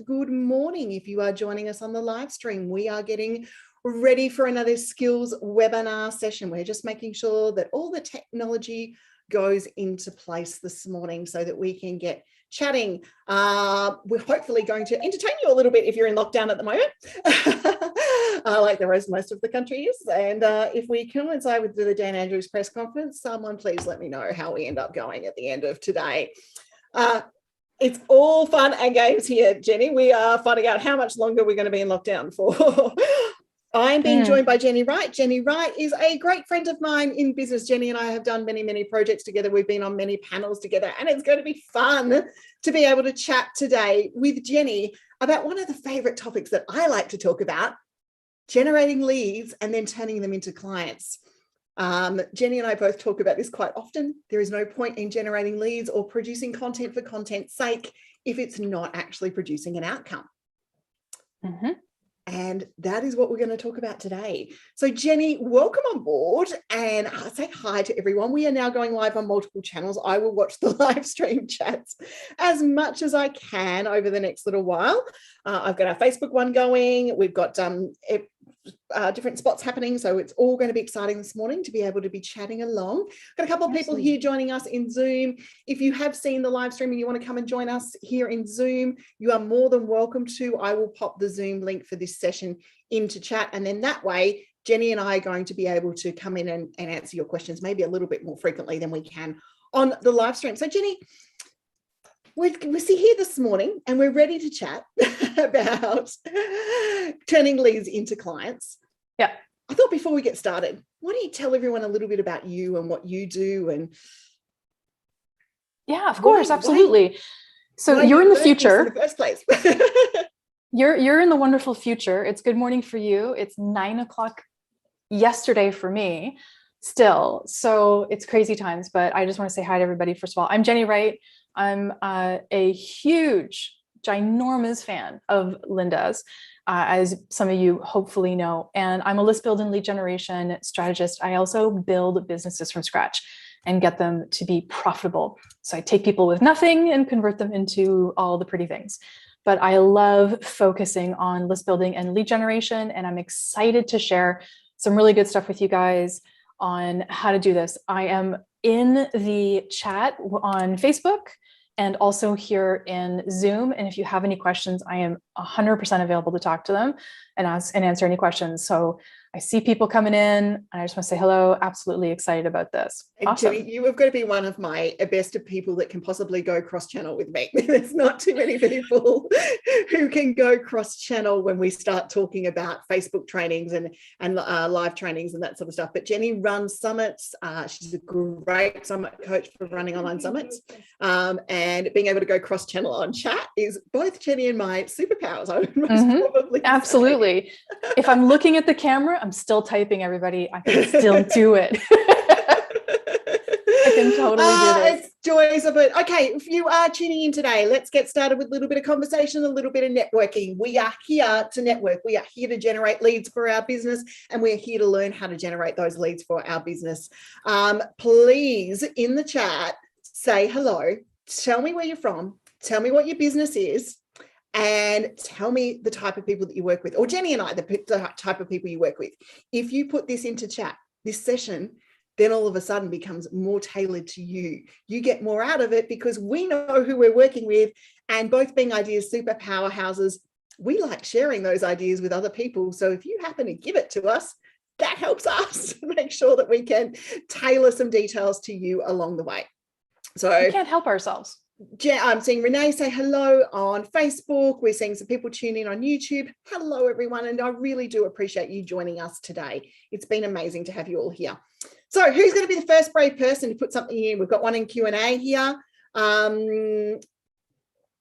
good morning. If you are joining us on the live stream, we are getting ready for another skills webinar session. We're just making sure that all the technology goes into place this morning so that we can get chatting. We're hopefully going to entertain you a little bit if you're in lockdown at the moment, like the rest most of the country is. And if we coincide with the Dan Andrews press conference, someone please let me know how we end up going at the end of today. It's all fun and games here, Jenny. We are finding out how much longer we're going to be in lockdown for. I'm being joined by Jennie Wright. Jennie Wright is a great friend of mine in business. Jennie and I have done many, many projects together. We've been on many panels together, and it's going to be fun to be able to chat today with Jennie about one of the favorite topics that I like to talk about, generating leads and then turning them into clients. Jennie and I both talk about this quite often. There is no point in generating leads or producing content for content's sake if it's not actually producing an outcome. And that is what we're going to talk about today. So Jennie, welcome on board, and I'll say hi to everyone. We are now going live on multiple channels. I will watch the live stream chats as much as I can over the next little while. I've got our Facebook one going. We've got different spots happening, so it's all going to be exciting this morning to be able to be chatting along. Got a couple of people here joining us in Zoom. If you have seen the live stream and you want to come and join us here in Zoom, you are more than welcome to. I will pop the Zoom link for this session into chat, and then that way Jennie and I are going to be able to come in and answer your questions maybe a little bit more frequently than we can on the live stream. So Jennie, we're here this morning and we're ready to chat about turning leads into clients. Yeah. I thought before we get started, why don't you tell everyone a little bit about you and what you do? And yeah, of course, absolutely. So you're in the future. In the first place. You're in the wonderful future. It's good morning for you. It's 9 o'clock yesterday for me still. So it's crazy times, but I just want to say hi to everybody. First of all, I'm Jennie Wright. I'm a huge, ginormous fan of Linda's, as some of you hopefully know, and I'm a list build and lead generation strategist. I also build businesses from scratch and get them to be profitable. So I take people with nothing and convert them into all the pretty things. But I love focusing on list building and lead generation, and I'm excited to share some really good stuff with you guys on how to do this. I am in the chat on Facebook and also here in Zoom. And if you have any questions, I am 100% available to talk to them and answer any questions. So I see people coming in, and I just want to say hello. Absolutely excited about this. Awesome. Jennie, you have got to be one of my best of people that can possibly go cross-channel with me. There's not too many people who can go cross-channel when we start talking about Facebook trainings and live trainings and that sort of stuff. But Jennie runs summits. She's a great summit coach for running online summits. And being able to go cross-channel on chat is both Jennie and my superpowers, I would most probably Absolutely. If I'm looking at the camera, I'm still typing, everybody. I can still do it. I can totally do this. It's joys of it. Okay, if you are tuning in today, let's get started with a little bit of conversation, a little bit of networking. We are here to network. We are here to generate leads for our business, and we're here to learn how to generate those leads for our business. Please, in the chat, say hello. Tell me where you're from. Tell me what your business is. And tell me the type of people that you work with, or Jennie and I, the type of people you work with. If you put this into chat, this session, then all of a sudden becomes more tailored to you. You get more out of it because we know who we're working with, and both being ideas super powerhouses, we like sharing those ideas with other people. So if you happen to give it to us, that helps us make sure that we can tailor some details to you along the way. So we can't help ourselves. I'm seeing Renee say hello on Facebook. We're seeing some people tune in on YouTube. Hello, everyone. And I really do appreciate you joining us today. It's been amazing to have you all here. So who's going to be the first brave person to put something in? We've got one in Q&A here.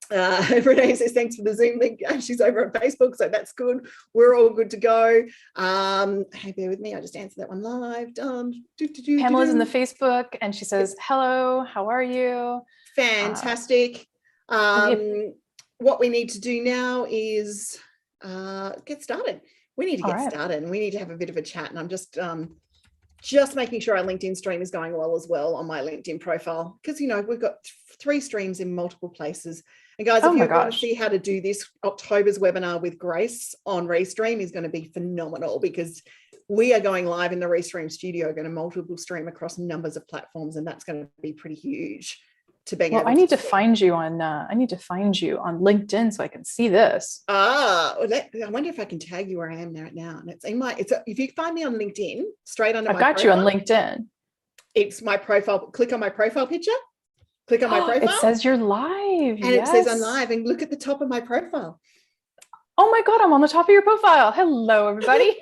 Renee says, thanks for the Zoom link. She's over on Facebook, so that's good. We're all good to go. Hey, bear with me. I just answered that one live. Done. Pamela's in the Facebook, and she says, hello, how are you? Fantastic. What we need to do now is get started. We need to get started, and we need to have a bit of a chat. And I'm just making sure our LinkedIn stream is going well as well on my LinkedIn profile, because, you know, we've got 3 streams in multiple places And guys, Oh if my you want to gosh. see how to do this, October's webinar with Grace on Restream is going to be phenomenal, because we are going live in the Restream studio, going to multiple stream across numbers of platforms, and that's going to be pretty huge. Well, I need to find you on LinkedIn so I can see this. I wonder if I can tag you where I am right now. And if you find me on LinkedIn, straight under I've got you on LinkedIn. It's my profile. Click on my profile picture. Click on my profile. It says you're live. And yes. It says I'm live, and look at the top of my profile. Oh my God, I'm on the top of your profile. Hello, everybody.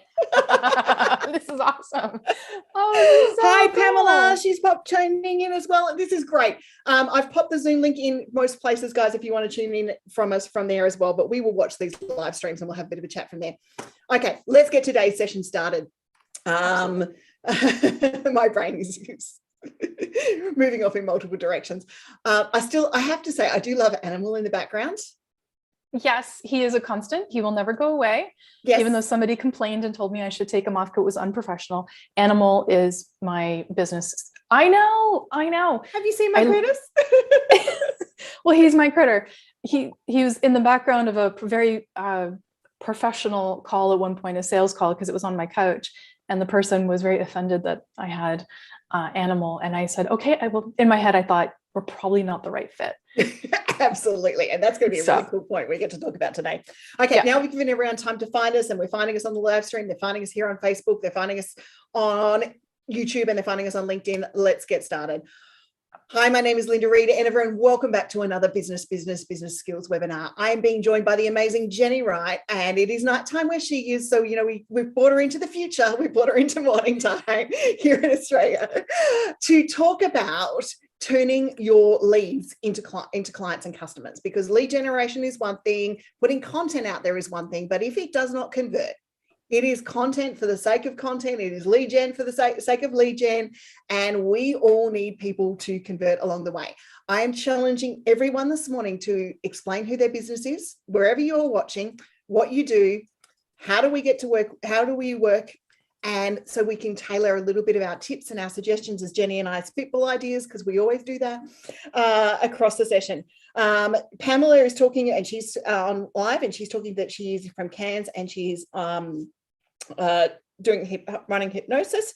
This is awesome. Oh, this is so Hi, cool. Pamela. She's tuning in as well. This is great. I've popped the Zoom link in most places, guys, if you want to tune in from us from there as well. But we will watch these live streams and we'll have a bit of a chat from there. Okay, let's get today's session started. My brain is moving off in multiple directions. I have to say, I do love Animal in the background. Yes, he is a constant. He will never go away. Yes. Even though somebody complained and told me I should take him off because it was unprofessional. Animal is my business. I know. Have you seen my critters? Well, he's my critter. He was in the background of a very professional call at one point, a sales call, because it was on my couch. And the person was very offended that I had Animal. And I said, okay, I will. In my head, I thought, we're probably not the right fit. Absolutely. And that's going to be a really cool point we get to talk about today. Okay, now we've given everyone time to find us, and we're finding us on the live stream. They're finding us here on Facebook. They're finding us on YouTube, and they're finding us on LinkedIn. Let's get started. Hi, my name is Linda Reed-Enever, and welcome back to another business skills webinar. I am being joined by the amazing Jennie Wright, and it is nighttime where she is. So, we've brought her into the future. We brought her into morning time here in Australia to talk about turning your leads into clients and customers, because lead generation is one thing, putting content out there is one thing, but if it does not convert, it is content for the sake of content, it is lead gen for the sake of lead gen, and we all need people to convert along the way. I am challenging everyone this morning to explain who their business is, wherever you're watching, what you do, how do we get to work, how do we work, and so we can tailor a little bit of our tips and our suggestions as Jennie and I spitball ideas, because we always do that across the session. Pamela is talking, and she's on live, and she's talking that she is from Cairns, and she's running hypnosis.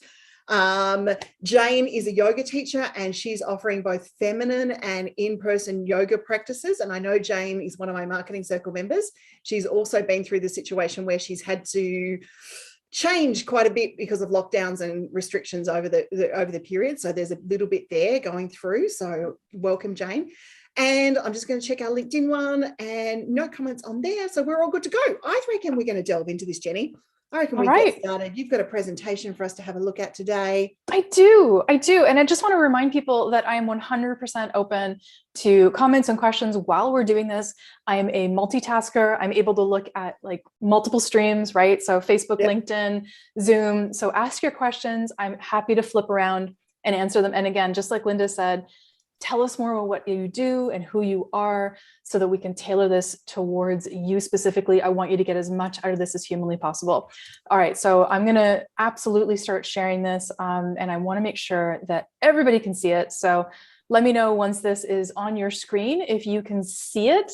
Jane is a yoga teacher, and she's offering both feminine and in-person yoga practices. And I know Jane is one of my marketing circle members. She's also been through the situation where she's had to change quite a bit because of lockdowns and restrictions over the period. So there's a little bit there going through. So welcome, Jane. And I'm just going to check our LinkedIn one, and no comments on there. So we're all good to go. I reckon we're going to delve into this, Jennie. I reckon we get started. You've got a presentation for us to have a look at today. I do. And I just want to remind people that I am 100% open to comments and questions while we're doing this. I am a multitasker. I'm able to look at like multiple streams, right? So Facebook, LinkedIn, Zoom. So ask your questions. I'm happy to flip around and answer them. And again, just like Linda said, tell us more about what you do and who you are so that we can tailor this towards you specifically. I want you to get as much out of this as humanly possible. All right, so I'm going to absolutely start sharing this, and I want to make sure that everybody can see it. So let me know once this is on your screen. If you can see it,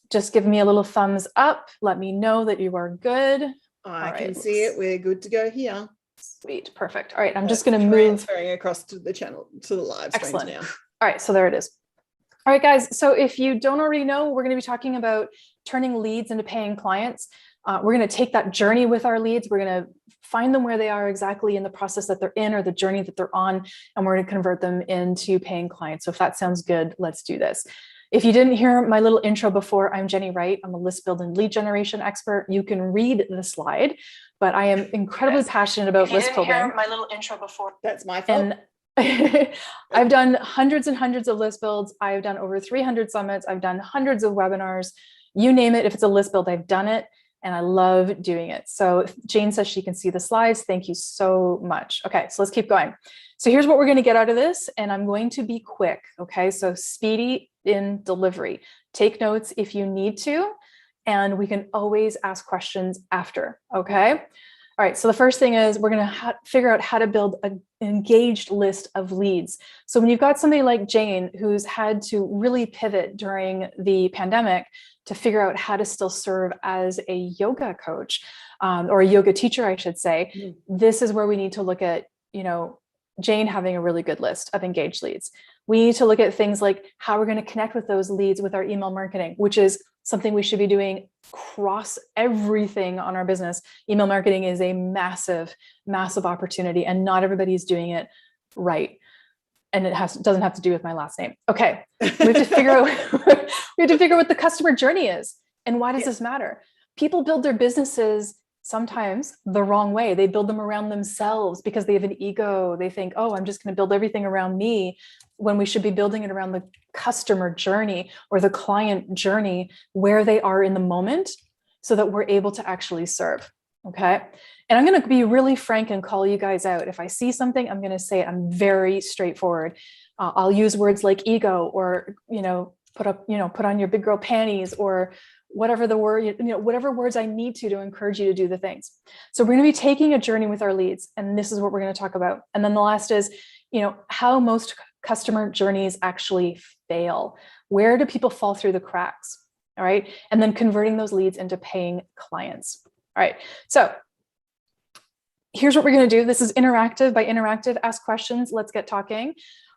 just give me a little thumbs up. Let me know that you are good. I can see it. We're good to go here. Sweet, perfect. All right, I'm just going to move transferring across to the channel, to the live streams now. All right, so there it is. All right, guys. So if you don't already know, we're going to be talking about turning leads into paying clients. We're going to take that journey with our leads. We're going to find them where they are exactly in the process that they're in or the journey that they're on, and we're going to convert them into paying clients. So if that sounds good, let's do this. If you didn't hear my little intro before, I'm Jennie Wright. I'm a list build and lead generation expert. You can read the slide, but I am incredibly passionate about list building. Hear my little intro before. That's my fault. And I've done hundreds and hundreds of list builds. I've done over 300 summits. I've done hundreds of webinars. You name it. If it's a list build, I've done it, and I love doing it. So if Jane says she can see the slides, thank you so much. Okay, so let's keep going. So here's what we're going to get out of this, and I'm going to be quick. Okay, so speedy in delivery. Take notes if you need to, and we can always ask questions after. Okay. All right, so the first thing is we're going to figure out how to build an engaged list of leads. So when you've got somebody like Jane, who's had to really pivot during the pandemic to figure out how to still serve as a yoga coach, or a yoga teacher, I should say, this is where we need to look at, Jane having a really good list of engaged leads. We need to look at things like how we're going to connect with those leads with our email marketing, which is something we should be doing across everything on our business. Email marketing is a massive, massive opportunity, and not everybody is doing it right. And it doesn't have to do with my last name. Okay, we have to figure out what the customer journey is, and why does this matter? People build their businesses sometimes the wrong way. They build them around themselves because they have an ego. They think, oh, I'm just going to build everything around me, when we should be building it around the customer journey or the client journey, where they are in the moment, so that we're able to actually serve. Okay. And I'm going to be really frank and call you guys out. If I see something, I'm going to say it. I'm very straightforward. I'll use words like ego, or, put on your big girl panties, or whatever the word, whatever words I need to encourage you to do the things. So we're going to be taking a journey with our leads, and this is what we're going to talk about. And then the last is, how most customer journeys actually fail. Where do people fall through the cracks? All right. And then converting those leads into paying clients. All right. So here's what we're going to do. This is interactive. By interactive, ask questions. Let's get talking.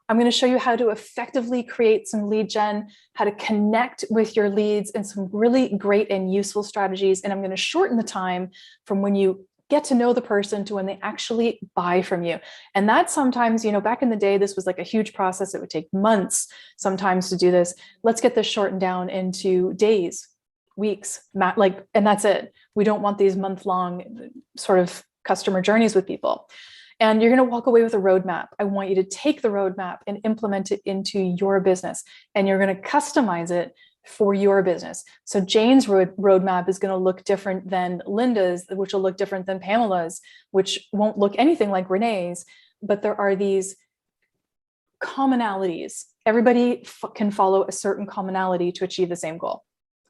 I'm going to show you how to effectively create some lead gen, how to connect with your leads, and some really great and useful strategies. And I'm going to shorten the time from when you get to know the person to when they actually buy from you. And that sometimes, back in the day, this was like a huge process. It would take months sometimes to do this. Let's get this shortened down into days, weeks, and that's it. We don't want these month-long sort of customer journeys with people. And you're going to walk away with a roadmap. I want you to take the roadmap and implement it into your business. And you're going to customize it for your business. So Jane's roadmap is going to look different than Linda's, which will look different than Pamela's, which won't look anything like Renee's. But there are these commonalities. Everybody can follow a certain commonality to achieve the same goal.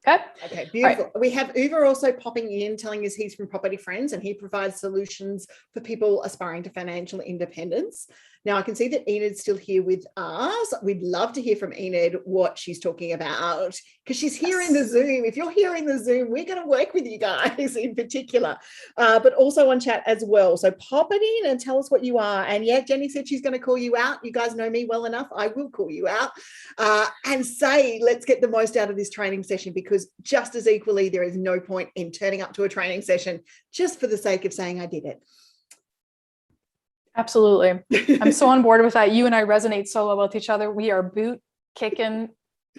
Okay, beautiful. Right. We have Uber also popping in, telling us he's from Property Friends, and he provides solutions for people aspiring to financial independence. Now, I can see that Enid's still here with us. We'd love to hear from Enid what she's talking about, because she's here in the Zoom. If you're here in the Zoom, we're going to work with you guys in particular, but also on chat as well. So pop it in and tell us what you are. And yeah, Jennie said she's going to call you out. You guys know me well enough. I will call you out and say, let's get the most out of this training session, because just as equally, there is no point in turning up to a training session just for the sake of saying I did it. Absolutely. I'm so on board with that. You and I resonate so well with each other. We are boot kicking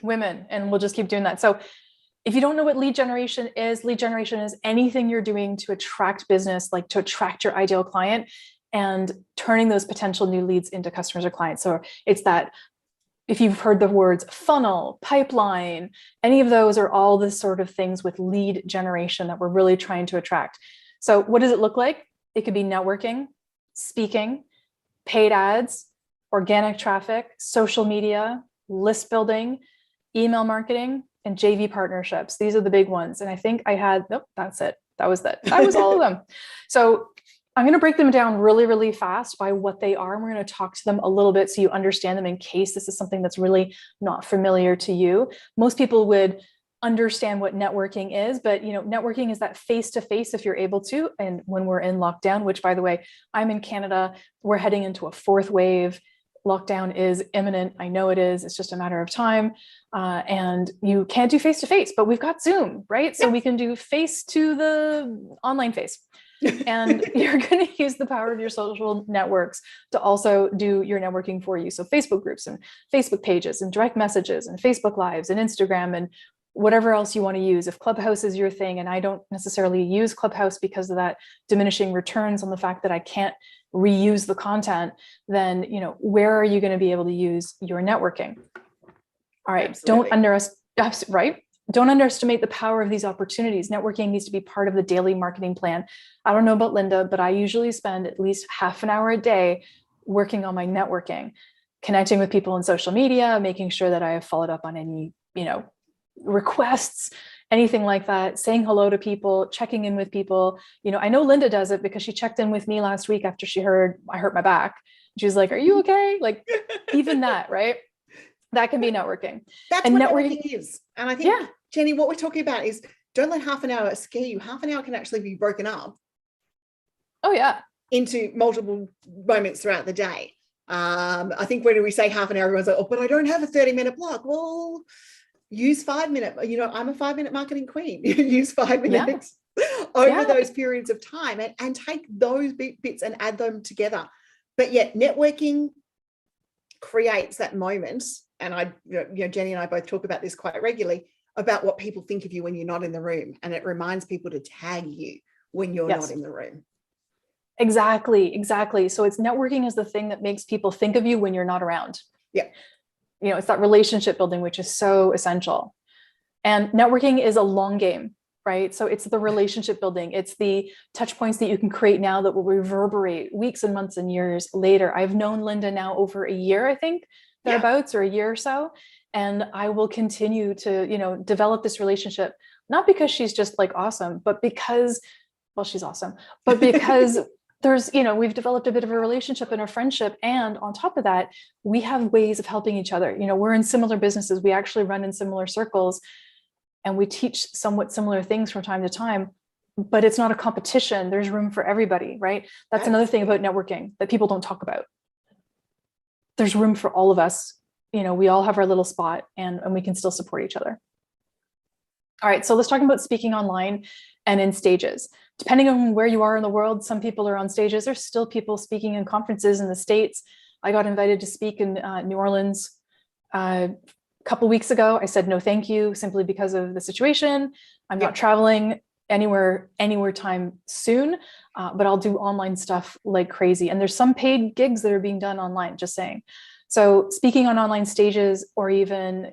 women, and we'll just keep doing that. So if you don't know what lead generation is anything you're doing to attract business, like to attract your ideal client and turning those potential new leads into customers or clients. So it's that, if you've heard the words funnel, pipeline, any of those are all the sort of things with lead generation that we're really trying to attract. So what does it look like? It could be networking, speaking, paid ads, organic traffic, social media, list building, email marketing, and JV partnerships. These are the big ones. And I think I had, nope, that's it. That was all of them. So I'm going to break them down really, really fast by what they are. And we're going to talk to them a little bit so you understand them, in case this is something that's really not familiar to you. Most people would understand what networking is, but networking is that face-to-face if you're able to. And when we're in lockdown, which, by the way, I'm in Canada, we're heading into a fourth wave. Lockdown is imminent. I know it is. It's just a matter of time. And you can't do face-to-face, but we've got Zoom, right? So we can do face to the online face. And you're going to use the power of your social networks to also do your networking for you. So Facebook groups and Facebook pages and direct messages and Facebook Lives and Instagram and whatever else you want to use. If Clubhouse is your thing, and I don't necessarily use Clubhouse because of that diminishing returns on the fact that I can't reuse the content, then, where are you going to be able to use your networking? All right. Absolutely. Don't underestimate the power of these opportunities. Networking needs to be part of the daily marketing plan. I don't know about Linda, but I usually spend at least half an hour a day working on my networking, connecting with people on social media, making sure that I have followed up on any, requests, anything like that, saying hello to people, checking in with people. I know Linda does it because she checked in with me last week after she heard I hurt my back. She was like, "Are you okay?" Like, even that, right? That can be networking. That's and what networking is. And I think, yeah. Jennie, what we're talking about is don't let half an hour scare you. Half an hour can actually be broken up. Oh, yeah. Into multiple moments throughout the day. I think when we say half an hour, everyone's like, "Oh, but I don't have a 30-minute block." Well, use 5 minute. I'm a 5-minute marketing queen. Use 5 minutes over those periods of time and take those bits and add them together. But yet networking creates that moment. And Jennie and I both talk about this quite regularly, about what people think of you when you're not in the room. And it reminds people to tag you when you're not in the room. Exactly. So it's networking is the thing that makes people think of you when you're not around. Yeah. It's that relationship building, which is so essential. And networking is a long game, right? So it's the relationship building. It's the touch points that you can create now that will reverberate weeks and months and years later. I've known Linda now over a year, I think, thereabouts, or a year or so. And I will continue to, develop this relationship, not because she's just like awesome, but because, well, she's awesome, but because there's, we've developed a bit of a relationship and a friendship. And on top of that, we have ways of helping each other. We're in similar businesses. We actually run in similar circles and we teach somewhat similar things from time to time, but it's not a competition. There's room for everybody, right? That's another thing about networking that people don't talk about. There's room for all of us. We all have our little spot and we can still support each other. All right, so let's talk about speaking online and in stages. Depending on where you are in the world, some people are on stages. There's still people speaking in conferences in the States. I got invited to speak in New Orleans a couple of weeks ago. I said no thank you, simply because of the situation. I'm not traveling anywhere time soon, but I'll do online stuff like crazy. And there's some paid gigs that are being done online, just saying. So speaking on online stages, or even,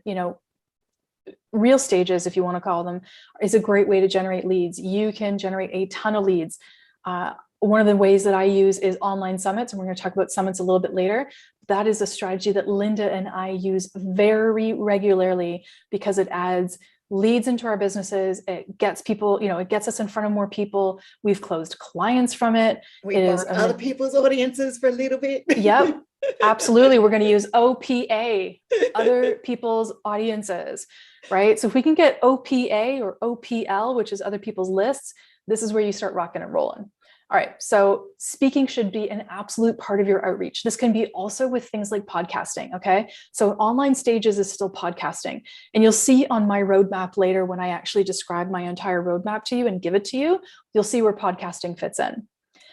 real stages, if you want to call them, is a great way to generate leads. You can generate a ton of leads. One of the ways that I use is online summits, and we're going to talk about summits a little bit later. That is a strategy that Linda and I use very regularly because it adds leads into our businesses. It gets people, it gets us in front of more people. We've closed clients from it. We borrowed other people's audiences for a little bit. Yep, absolutely. We're going to use OPA, other people's audiences, right? So if we can get OPA or OPL, which is other people's lists, this is where you start rocking and rolling. All right. So speaking should be an absolute part of your outreach. This can be also with things like podcasting. Okay. So online stages is still podcasting. And you'll see on my roadmap later, when I actually describe my entire roadmap to you and give it to you, you'll see where podcasting fits in.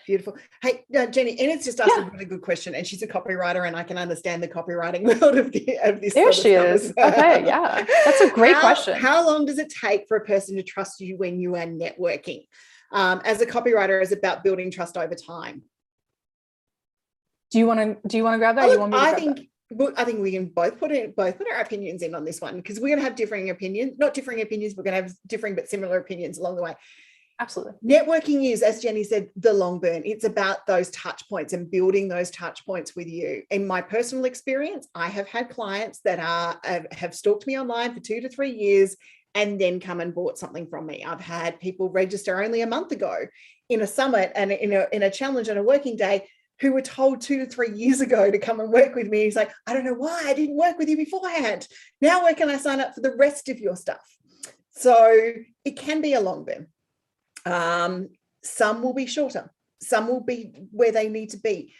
Beautiful. Hey, Jennie, Enid's just asked a really good question, and she's a copywriter, and I can understand the copywriting world of this. There she is. Okay, yeah, that's a great question. How long does it take for a person to trust you when you are networking? As a copywriter, is about building trust over time. Do you want to grab that? I think we can both put our opinions in on this one, because we're going to have differing opinions, not differing opinions. We're going to have differing but similar opinions along the way. Absolutely. Networking is, as Jennie said, the long burn. It's about those touch points and building those touch points with you. In my personal experience, I have had clients that have stalked me online for 2 to 3 years and then come and bought something from me. I've had people register only a month ago in a summit and in a challenge on a working day, who were told 2 to 3 years ago to come and work with me. He's like, I don't know why I didn't work with you beforehand. Now where can I sign up for the rest of your stuff? So it can be a long burn. Some will be shorter. Some will be where they need to be.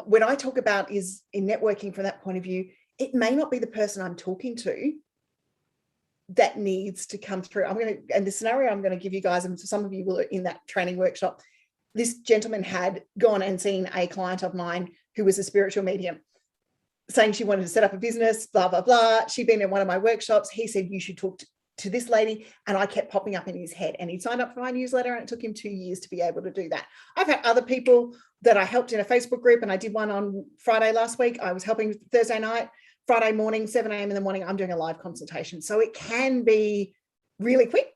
When I talk about is in networking from that point of view, it may not be the person I'm talking to that needs to come through. And the scenario I'm going to give you guys, and some of you will in that training workshop, this gentleman had gone and seen a client of mine who was a spiritual medium, saying she wanted to set up a business, blah, blah, blah. She'd been in one of my workshops. He said, you should talk to this lady. And I kept popping up in his head, and he signed up for my newsletter, and it took him 2 years to be able to do that. I've had other people that I helped in a Facebook group, and I did one on Friday last week. I was helping Thursday night, Friday morning, 7 a.m. in the morning, I'm doing a live consultation. So it can be really quick,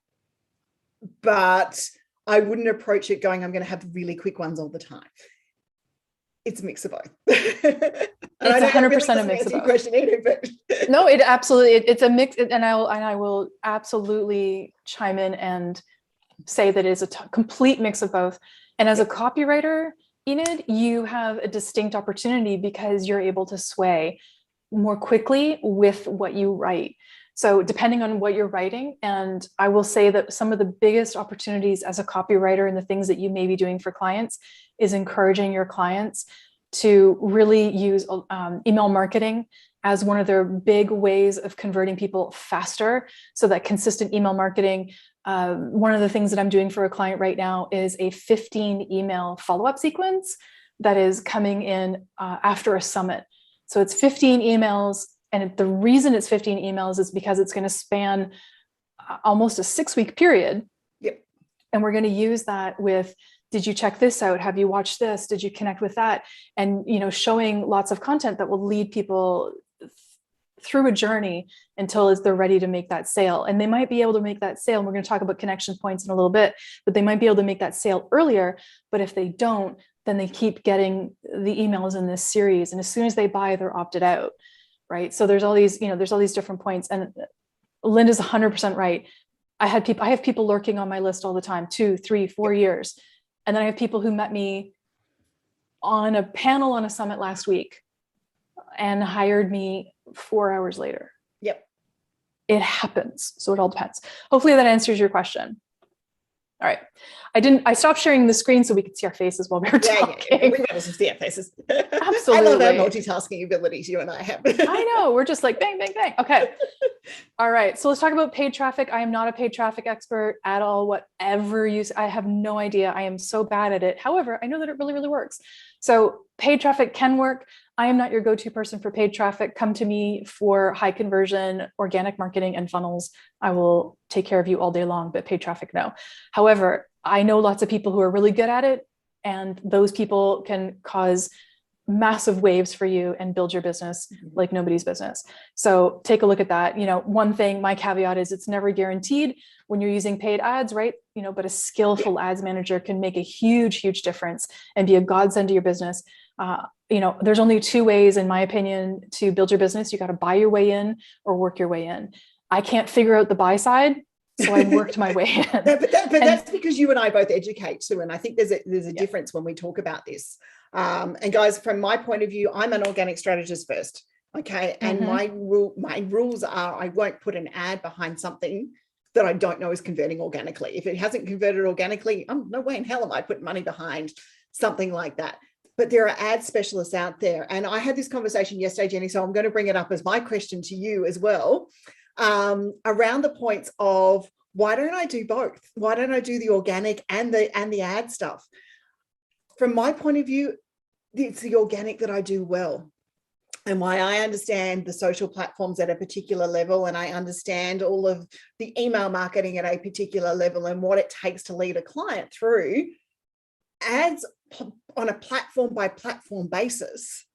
but I wouldn't approach it going, I'm going to have really quick ones all the time. It's a mix of both. It's 100% a mix of both. Question either, but no, it absolutely, it's a mix. And I will absolutely chime in and say that it is a complete mix of both. And as a copywriter, Enid, you have a distinct opportunity because you're able to sway more quickly with what you write. So depending on what you're writing, and I will say that some of the biggest opportunities as a copywriter and the things that you may be doing for clients is encouraging your clients to really use email marketing as one of their big ways of converting people faster. So that consistent email marketing, one of the things that I'm doing for a client right now is a 15 email follow-up sequence that is coming in after a summit. So it's 15 emails. And the reason it's 15 emails is because it's going to span almost a 6-week period. Yep. And we're going to use that with, did you check this out? Have you watched this? Did you connect with that? And, showing lots of content that will lead people through a journey until they're ready to make that sale. And they might be able to make that sale. And we're going to talk about connection points in a little bit, but they might be able to make that sale earlier. But if they don't, then they keep getting the emails in this series. And as soon as they buy, they're opted out. Right. So there's all these, there's all these different points. And Linda's 100% right. I have people lurking on my list all the time, 2, 3, 4 years. And then I have people who met me on a panel on a summit last week and hired me 4 hours later. Yep. It happens. So it all depends. Hopefully that answers your question. All right. I stopped sharing the screen so we could see our faces while we were talking. Yeah. We've got to see our faces. Absolutely. I love our multitasking abilities you and I have. I know. We're just like bang, bang, bang. Okay. All right. So let's talk about paid traffic. I am not a paid traffic expert at all. Whatever you say, I have no idea. I am so bad at it. However, I know that it really, really works. So paid traffic can work. I am not your go-to person for paid traffic. Come to me for high conversion, organic marketing and funnels. I will take care of you all day long, but paid traffic, no. However, I know lots of people who are really good at it, and those people can cause massive waves for you and build your business like nobody's business. So take a look at that. One thing, my caveat is it's never guaranteed when you're using paid ads, right? But a skillful ads manager can make a huge, huge difference and be a godsend to your business. There's only 2 ways, in my opinion, to build your business. You got to buy your way in or work your way in. I can't figure out the buy side, so I worked my way in. But that's because you and I both educate too, and I think there's a difference when we talk about this. And guys, from my point of view, I'm an organic strategist first, okay? And my rules are I won't put an ad behind something that I don't know is converting organically. If it hasn't converted organically, no way in hell am I putting money behind something like that. But there are ad specialists out there. And I had this conversation yesterday, Jenny, so I'm going to bring it up as my question to you as well, around the points of why don't I do both? Why don't I do the organic and the ad stuff? From my point of view, it's the organic that I do well. And why I understand the social platforms at a particular level, and I understand all of the email marketing at a particular level and what it takes to lead a client through ads on a platform by platform basis,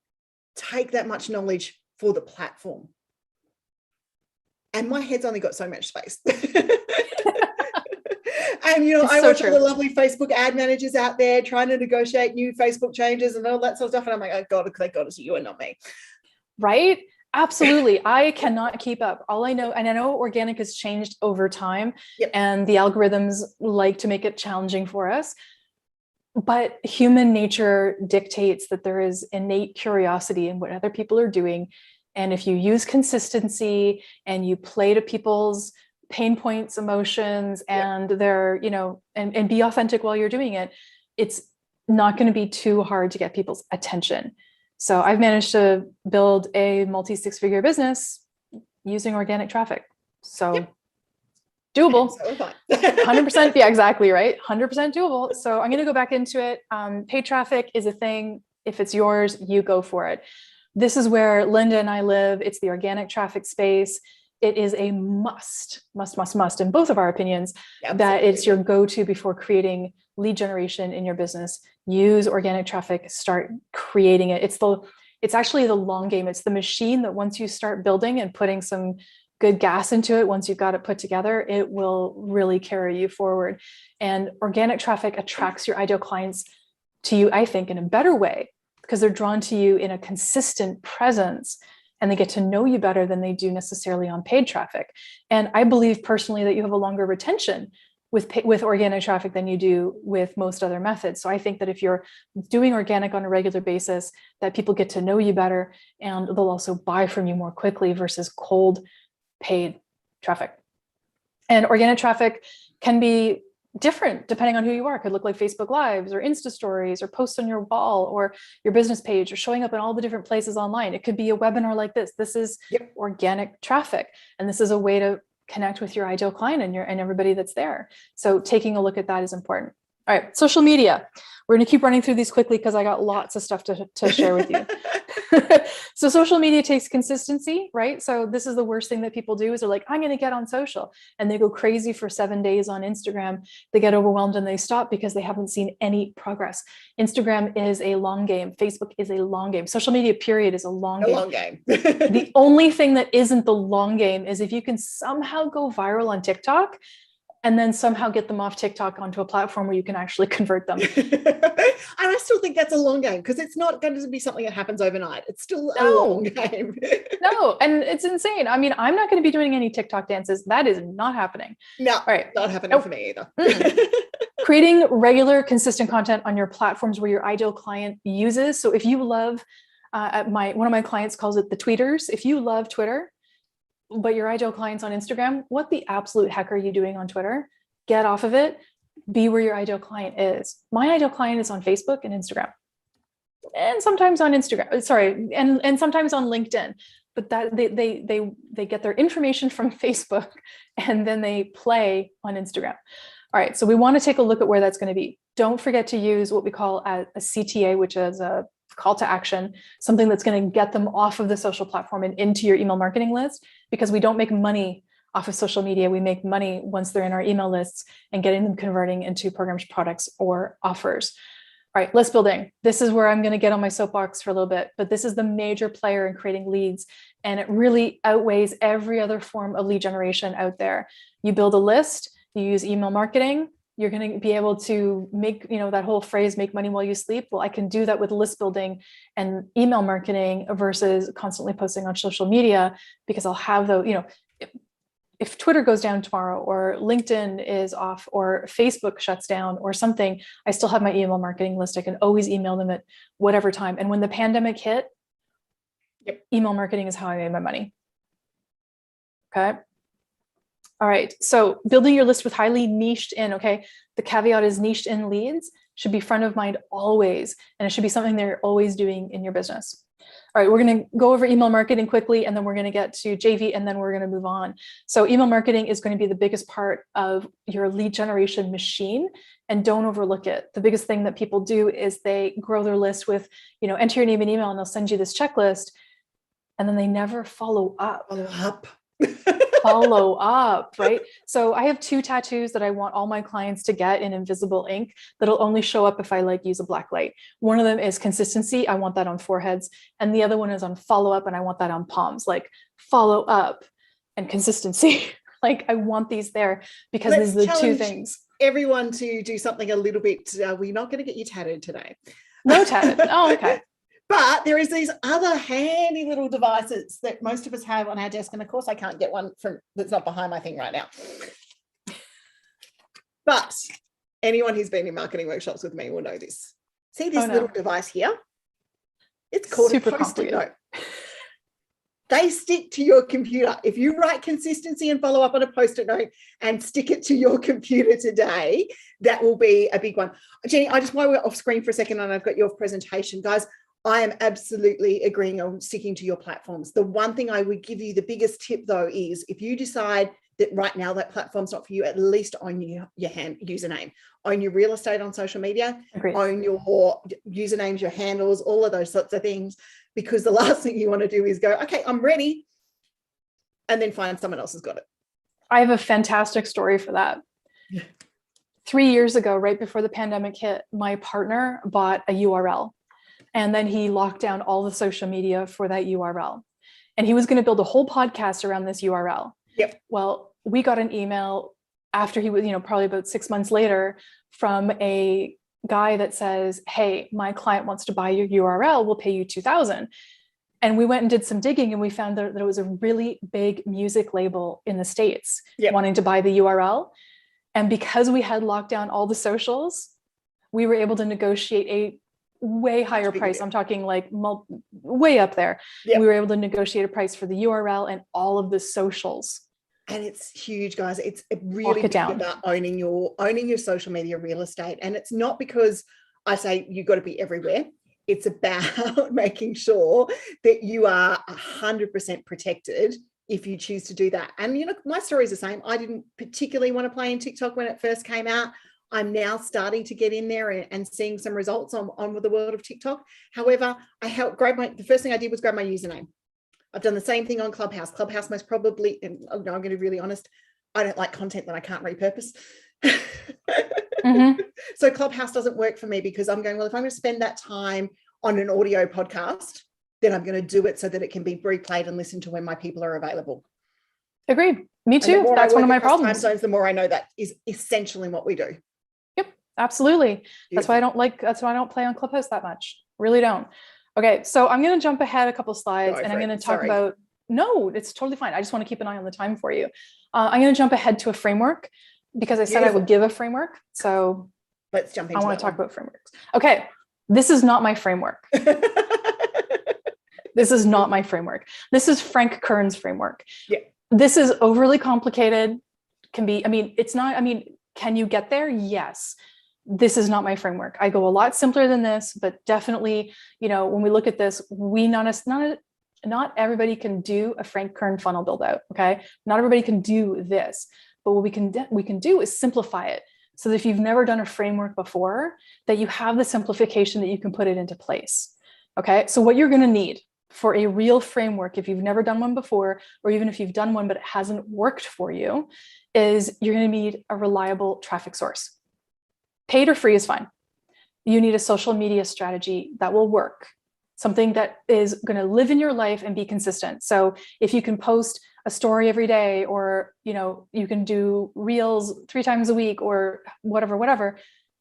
take that much knowledge for the platform. And my head's only got so much space. And, I watch all the lovely Facebook ad managers out there trying to negotiate new Facebook changes and all that sort of stuff. And I'm like, oh God, thank God it's you and not me. Right? Absolutely. I cannot keep up. All I know, and I know organic has changed over time, and the algorithms like to make it challenging for us. But human nature dictates that there is innate curiosity in what other people are doing. And if you use consistency and you play to people's pain points, emotions, and they're, and be authentic while you're doing it, it's not going to be too hard to get people's attention. So I've managed to build a multi-6-figure business using organic traffic. So doable. 100%. Yeah, exactly. Right. 100% doable. So I'm going to go back into it. Paid traffic is a thing. If it's yours, you go for it. This is where Linda and I live. It's the organic traffic space. It is a must in both of our opinions. Absolutely. That it's your go-to before creating lead generation in your business. Use organic traffic, start creating it. It's actually the long game. It's the machine that once you start building and putting some good gas into it, once you've got it put together, it will really carry you forward. And organic traffic attracts your ideal clients to you, I think, in a better way because they're drawn to you in a consistent presence, and they get to know you better than they do necessarily on paid traffic. And I believe personally that you have a longer retention with organic traffic than you do with most other methods. So I think that if you're doing organic on a regular basis, that people get to know you better, and they'll also buy from you more quickly versus cold paid traffic. And organic traffic can be different depending on who you are. It could look like Facebook Lives or Insta stories or posts on your wall or your business page or showing up in all the different places online. It could be a webinar like this. This is organic traffic. And this is a way to connect with your ideal client and everybody that's there. So taking a look at that is important. All right, social media. We're going to keep running through these quickly because I got lots of stuff to share with you. So social media takes consistency, right? So this is the worst thing that people do is they're like, I'm going to get on social, and they go crazy for 7 days on Instagram. They get overwhelmed and they stop because they haven't seen any progress. Instagram is a long game. Facebook is a long game. Social media period is a long game. The only thing that isn't the long game is if you can somehow go viral on TikTok and then somehow get them off TikTok onto a platform where you can actually convert them. And I still think that's a long game because it's not going to be something that happens overnight. It's still a long game. No, and it's insane. I mean, I'm not going to be doing any TikTok dances. That is not happening. No, all right. Not happening for me either. Creating regular, consistent content on your platforms where your ideal client uses. So if you love, one of my clients calls it the tweeters. If you love Twitter, but your ideal client's on Instagram, what the absolute heck are you doing on Twitter? Get off of it. Be where your ideal client is. My ideal client is on Facebook and Instagram, and sometimes on Instagram. Sorry, and sometimes on LinkedIn. But that they get their information from Facebook, and then they play on Instagram. All right, so we want to take a look at where that's going to be. Don't forget to use what we call a CTA, which is a call to action, something that's going to get them off of the social platform and into your email marketing list, because we don't make money off of social media. We make money once they're in our email lists and getting them converting into programs, products, or offers. All right, list building. This is where I'm going to get on my soapbox for a little bit, but this is the major player in creating leads, and it really outweighs every other form of lead generation out there. You build a list, you use email marketing, you're going to be able to make, that whole phrase, make money while you sleep. Well, I can do that with list building and email marketing versus constantly posting on social media, because I'll have if Twitter goes down tomorrow, or LinkedIn is off, or Facebook shuts down or something, I still have my email marketing list. I can always email them at whatever time. And when the pandemic hit, email marketing is how I made my money. Okay. All right, so building your list with highly niched in, okay, the caveat is niched in leads should be front of mind always, and it should be something they're always doing in your business. All right, we're going to go over email marketing quickly, and then we're going to get to JV, and then we're going to move on. So email marketing is going to be the biggest part of your lead generation machine, and don't overlook it. The biggest thing that people do is they grow their list with, enter your name and email, and they'll send you this checklist, and then they never follow up. Follow up, right? So I have 2 tattoos that I want all my clients to get in invisible ink that'll only show up if I use a black light. One of them is consistency. I want that on foreheads. And the other one is on follow up, and I want that on palms, like follow up and consistency. I want these there because these are the 2 things. Everyone to do something a little bit. We're not going to get you tatted today. No tatted. Oh, okay. But there is these other handy little devices that most of us have on our desk. And of course, I can't get one that's not behind my thing right now. But anyone who's been in marketing workshops with me will know this. See this little device here? It's called a Post-it note. They stick to your computer. If you write consistency and follow up on a Post-it note and stick it to your computer today, that will be a big one. Jennie, while we're off screen for a second and I've got your presentation, guys, I am absolutely agreeing on sticking to your platforms. The one thing I would give you, the biggest tip though, is if you decide that right now that platform's not for you, at least own your username, own your real estate on social media, own your usernames, your handles, all of those sorts of things, because the last thing you want to do is go, okay, I'm ready, and then find someone else has got it. I have a fantastic story for that. 3 years ago, right before the pandemic hit, my partner bought a URL. And then he locked down all the social media for that URL. And he was going to build a whole podcast around this URL. Yep. Well, we got an email after he was, probably about 6 months later, from a guy that says, hey, my client wants to buy your URL, we'll pay you $2,000. And we went and did some digging and we found that there was a really big music label in the States wanting to buy the URL. And because we had locked down all the socials, we were able to negotiate a way higher price. I'm talking like way up there. We were able to negotiate a price for the URL and all of the socials. And it's huge, guys. It's really big about owning your social media real estate. And it's not because I say you've got to be everywhere. It's about making sure that you are 100% protected if you choose to do that. And, you know, my story is the same. I didn't particularly want to play in TikTok when it first came out. I'm now starting to get in there and seeing some results on with the world of TikTok. However, the first thing I did was grab my username. I've done the same thing on Clubhouse. Clubhouse most probably, and I'm going to be really honest, I don't like content that I can't repurpose. So Clubhouse doesn't work for me because I'm going, well, if I'm going to spend that time on an audio podcast, then I'm going to do it so that it can be replayed and listened to when my people are available. Agreed. Me too. That's one of my problems. Time zones, the more I know that is essential in what we do. Yep, absolutely. That's why I don't play on Clubhouse that much. Really don't. Okay, so I'm going to jump ahead a couple slides and I'm going to talk about, no, it's totally fine. I just want to keep an eye on the time for you. I'm going to jump ahead to a framework because I said I would give a framework. So let's jump into I want to talk about frameworks. Okay, this is not my framework. This is not my framework. This is Frank Kern's framework. Yeah. This is overly complicated. Can you get there? Yes. This is not my framework. I go a lot simpler than this, but definitely, you know, when we look at this, not everybody can do a Frank Kern funnel build out. Okay. Not everybody can do this, but what we can do is simplify it. So that if you've never done a framework before, that you have the simplification that you can put it into place. Okay. So what you're going to need for a real framework, if you've never done one before, or even if you've done one, but it hasn't worked for you, is you're going to need a reliable traffic source. Paid or free is fine. You need a social media strategy that will work, something that is going to live in your life and be consistent. So if you can post a story every day, or, you know, you can do reels 3 times a week or whatever,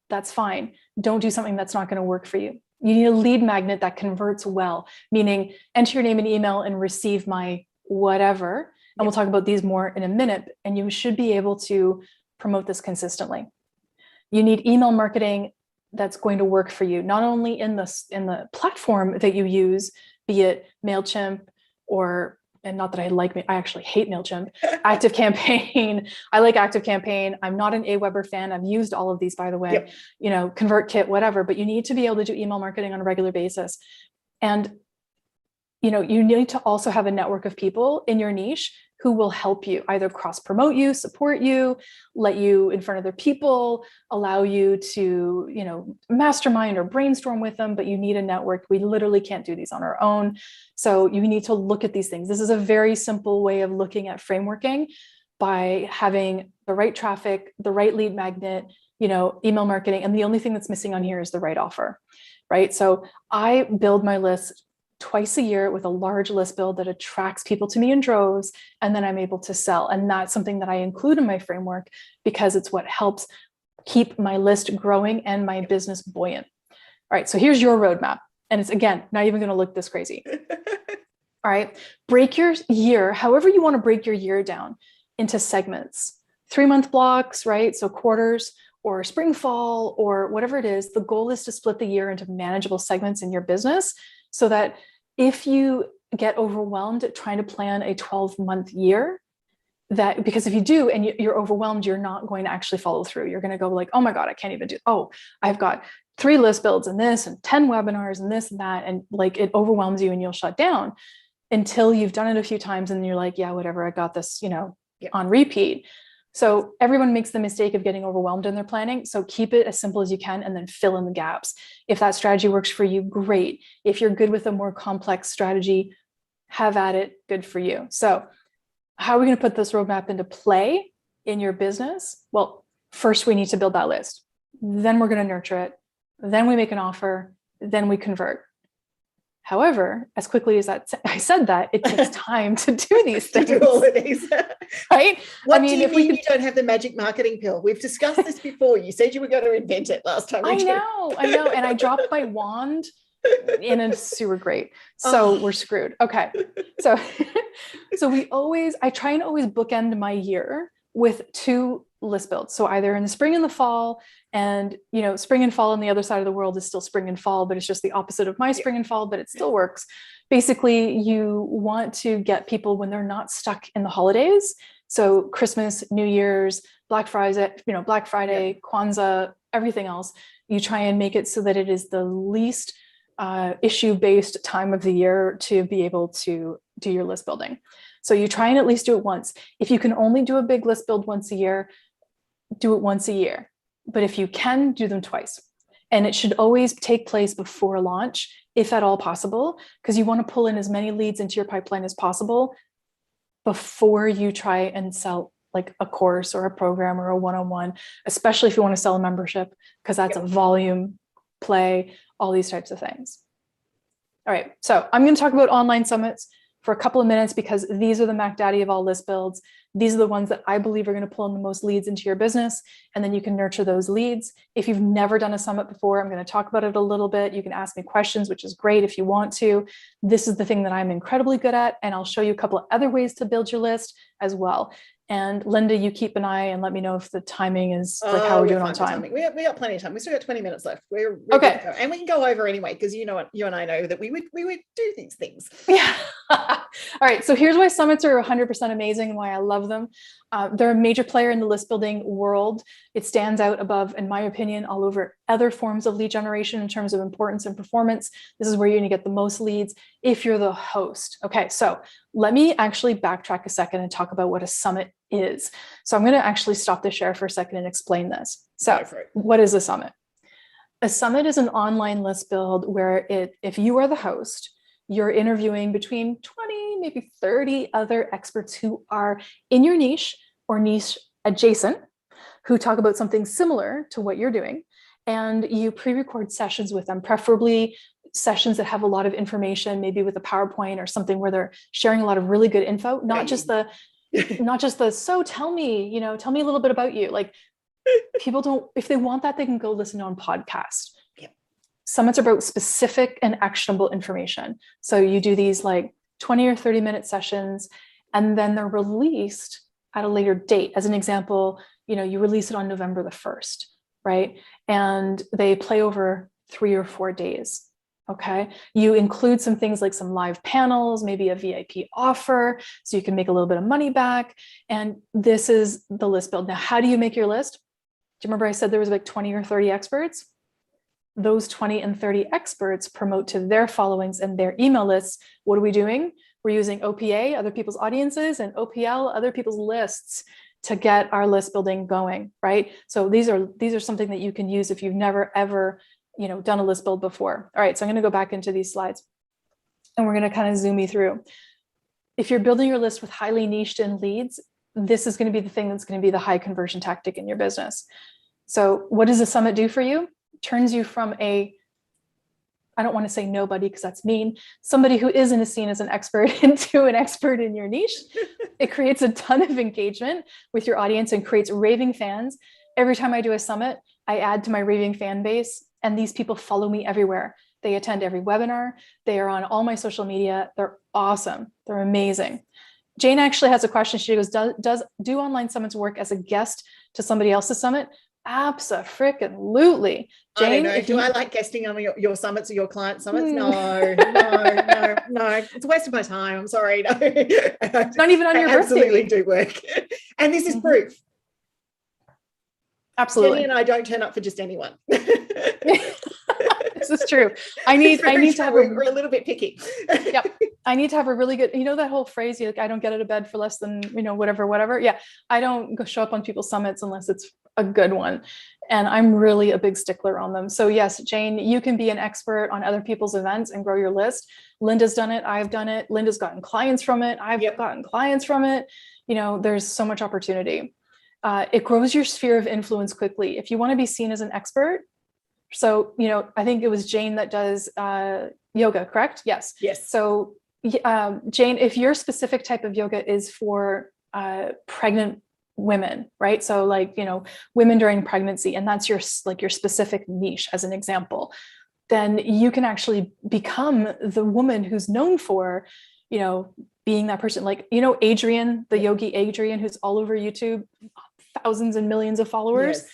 that's fine. Don't do something that's not going to work for you. You need a lead magnet that converts well, meaning enter your name and email and receive my whatever. And we'll talk about these more in a minute. And you should be able to promote this consistently. You need email marketing that's going to work for you, not only in the platform that you use, be it MailChimp or, and not that I actually hate MailChimp, ActiveCampaign. I like ActiveCampaign. I'm not an Aweber fan. I've used all of these, by the way, you know, ConvertKit, whatever, but you need to be able to do email marketing on a regular basis. And, you know, you need to also have a network of people in your niche who will help you either cross promote you, support you, let you in front of their people, allow you to, you know, mastermind or brainstorm with them, but you need a network. We literally can't do these on our own. So you need to look at these things. This is a very simple way of looking at frameworking by having the right traffic, the right lead magnet, you know, email marketing. And the only thing that's missing on here is the right offer, right? So I build my list twice a year with a large list build that attracts people to me in droves, and then I'm able to sell. And that's something that I include in my framework because it's what helps keep my list growing and my business buoyant. All right, so here's your roadmap. And it's, again, not even going to look this crazy. All right, break your year, however you want to break your year down into segments, 3-month blocks, right? So quarters or spring, fall, or whatever it is. The goal is to split the year into manageable segments in your business so that if you get overwhelmed trying to plan a 12-month year, because if you do and you're overwhelmed, you're not going to actually follow through. You're going to go like, oh my God, I can't even do, I've got 3 list builds and this and 10 webinars and this and that. And like it overwhelms you and you'll shut down until you've done it a few times and you're like, yeah, whatever, I got this, you know, on repeat. So everyone makes the mistake of getting overwhelmed in their planning. So keep it as simple as you can and then fill in the gaps. If that strategy works for you, great. If you're good with a more complex strategy, have at it, good for you. So how are we going to put this roadmap into play in your business? Well, first we need to build that list. Then we're going to nurture it. Then we make an offer. Then we convert. However, as quickly as I said that, it takes time to do these things. To do all of these. Right? What do you mean you don't have the magic marketing pill? We've discussed this before. You said you were going to invent it last time. I know. And I dropped my wand in a sewer grate. So we're screwed. Okay. So I try and always bookend my year with 2 list builds. So either in the spring and the fall, and spring and fall on the other side of the world is still spring and fall, but it's just the opposite of my spring and fall, but it still works. Basically, you want to get people when they're not stuck in the holidays. So Christmas, New Year's, Black Friday, Kwanzaa, everything else, you try and make it so that it is the least issue-based time of the year to be able to do your list building. So you try and at least do it once. If you can only do a big list build once a year, do it once a year. But if you can, do them twice. And it should always take place before launch, if at all possible, because you want to pull in as many leads into your pipeline as possible before you try and sell like a course or a program or a one-on-one, especially if you want to sell a membership, because that's a volume play, all these types of things. All right, so I'm going to talk about online summits for a couple of minutes because these are the Mac Daddy of all list builds. These are the ones that I believe are going to pull in the most leads into your business, and then you can nurture those leads. If you've never done a summit before, I'm going to talk about it a little bit. You can ask me questions, which is great if you want to. This is the thing that I'm incredibly good at, and I'll show you a couple of other ways to build your list as well. And Linda, you keep an eye and let me know if the timing is like how we're doing on time. We got plenty of time. We still got 20 minutes left. We're okay, and we can go over anyway because you and I know that we would do these things. Yeah. All right. So here's why summits are 100% amazing and why I love them. They're a major player in the list building world. It stands out above, in my opinion, all over other forms of lead generation in terms of importance and performance. This is where you're going to get the most leads if you're the host. Okay, so let me actually backtrack a second and talk about what a summit is. So I'm going to actually stop the share for a second and explain this. So what is a summit? A summit is an online list build where if you are the host, you're interviewing between 20, maybe 30 other experts who are in your niche or niche adjacent, who talk about something similar to what you're doing. And you pre-record sessions with them, preferably sessions that have a lot of information, maybe with a PowerPoint or something where they're sharing a lot of really good info, not just the, so tell me a little bit about you. Like people don't, if they want that, they can go listen on podcast. Summits are about specific and actionable information. So you do these like 20 or 30 minute sessions, and then they're released at a later date. As an example, you release it on November the 1st, right? And they play over 3 or 4 days. Okay. You include some things like some live panels, maybe a VIP offer, so you can make a little bit of money back. And this is the list build. Now, how do you make your list? Do you remember I said there was like 20 or 30 experts? Those 20 and 30 experts promote to their followings and their email lists. What are we doing? We're using OPA, other people's audiences, and OPL, other people's lists, to get our list building going, right? So these are something that you can use if you've never ever, done a list build before. All right, so I'm going to go back into these slides, and we're going to kind of zoom you through. If you're building your list with highly niched in leads, this is going to be the thing that's going to be the high conversion tactic in your business. So what does a summit do for you? Turns you from I don't want to say nobody because that's mean, somebody who isn't seen as an expert into an expert in your niche. It creates a ton of engagement with your audience and creates raving fans. Every time I do a summit, I add to my raving fan base, and these people follow me everywhere. They attend every webinar. They are on all my social media. They're awesome. They're amazing. Jane actually has a question. She goes, do online summits work as a guest to somebody else's summit? Abso-freaking-lutely. Jane, I don't know. Do I like guesting on your summits or your client summits? No. It's a waste of my time. I'm sorry. No. Not even on your birthday. Absolutely do work. And this is proof. Absolutely. Jennie and I don't turn up for just anyone. This is true. I need to have we're a little bit picky. Yep. I need to have a really good, that whole phrase, I don't get out of bed for less than, whatever. Yeah. I don't go show up on people's summits unless it's a good one. And I'm really a big stickler on them. So yes, Jane, you can be an expert on other people's events and grow your list. Linda's done it. I've done it. Linda's gotten clients from it. I've gotten clients from it. There's so much opportunity. It grows your sphere of influence quickly. If you want to be seen as an expert, so, I think it was Jane that does yoga, correct? Yes. Yes. So Jane, if your specific type of yoga is for pregnant women, right? So like, women during pregnancy, and that's your specific niche as an example, then you can actually become the woman who's known for, being that person. Like, Adrienne, the yogi Adrienne, who's all over YouTube, thousands and millions of followers,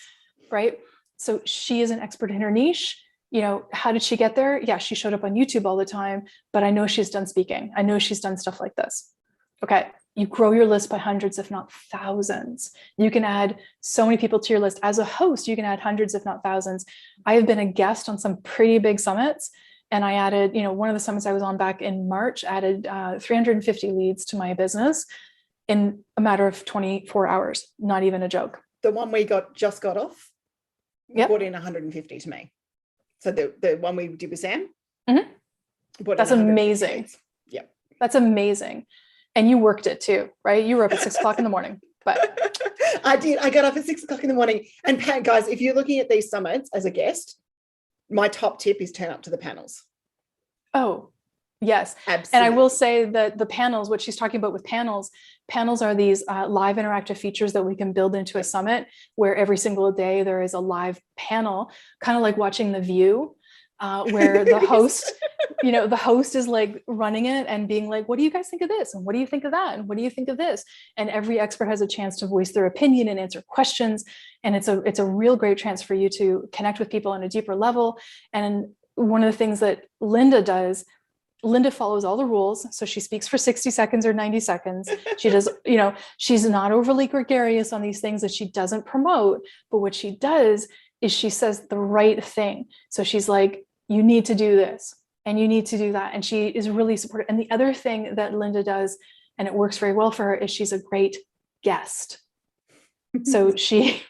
right? So she is an expert in her niche. How did she get there? Yeah, she showed up on YouTube all the time, but I know she's done speaking. I know she's done stuff like this. Okay. You grow your list by hundreds, if not thousands. You can add so many people to your list. As a host, you can add hundreds, if not thousands. I have been a guest on some pretty big summits, and I added, one of the summits I was on back in March, added 350 leads to my business in a matter of 24 hours. Not even a joke. The one we just got off, brought in 150 to me. So the one we did with Sam. Mm-hmm. That's amazing. Yeah. That's amazing. And you worked it too, right? You were up at 6 o'clock in the morning, but I did. I got up at 6 o'clock in the morning. And guys, if you're looking at these summits as a guest, my top tip is turn up to the panels. Oh, yes. Absolutely. And I will say that the panels, what she's talking about with panels are these live interactive features that we can build into a summit where every single day there is a live panel, kind of like watching The View, where the host, the host is like running it and being like, what do you guys think of this? And what do you think of that? And what do you think of this? And every expert has a chance to voice their opinion and answer questions. And it's a real great chance for you to connect with people on a deeper level. And one of the things that Linda does, Linda follows all the rules. So she speaks for 60 seconds or 90 seconds. She does, she's not overly gregarious on these things that she doesn't promote. But what she does is she says the right thing. So she's like, you need to do this and you need to do that. And she is really supportive. And the other thing that Linda does, and it works very well for her, is she's a great guest. So she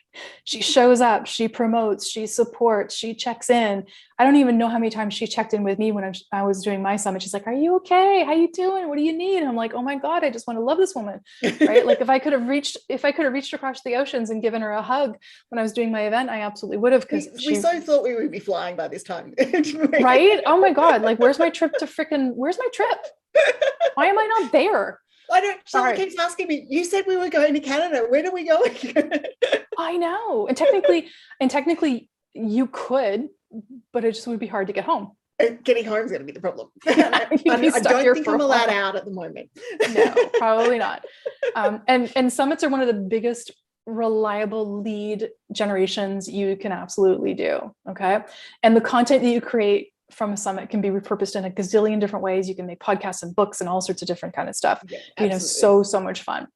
shows up, she promotes, she supports, she checks in. I don't even know how many times she checked in with me when I was doing my summit. She's like, are you okay? How you doing? What do you need? And I'm like, oh my God, I just want to love this woman, right? Like if I could have reached across the oceans and given her a hug when I was doing my event, I absolutely would have. Because we so thought we would be flying by this time. Right? Oh my God. Like, where's my trip? Why am I not there? I don't. Someone keeps asking me, you said we were going to Canada. When are we going? I know. And technically you could, but it just would be hard to get home. Getting home is going to be the problem. I don't think I'm allowed out at the moment. No, probably not. And summits are one of the biggest reliable lead generations you can absolutely do. Okay. And the content that you create from a summit can be repurposed in a gazillion different ways. You can make podcasts and books and all sorts of different kind of stuff. Yeah, so much fun.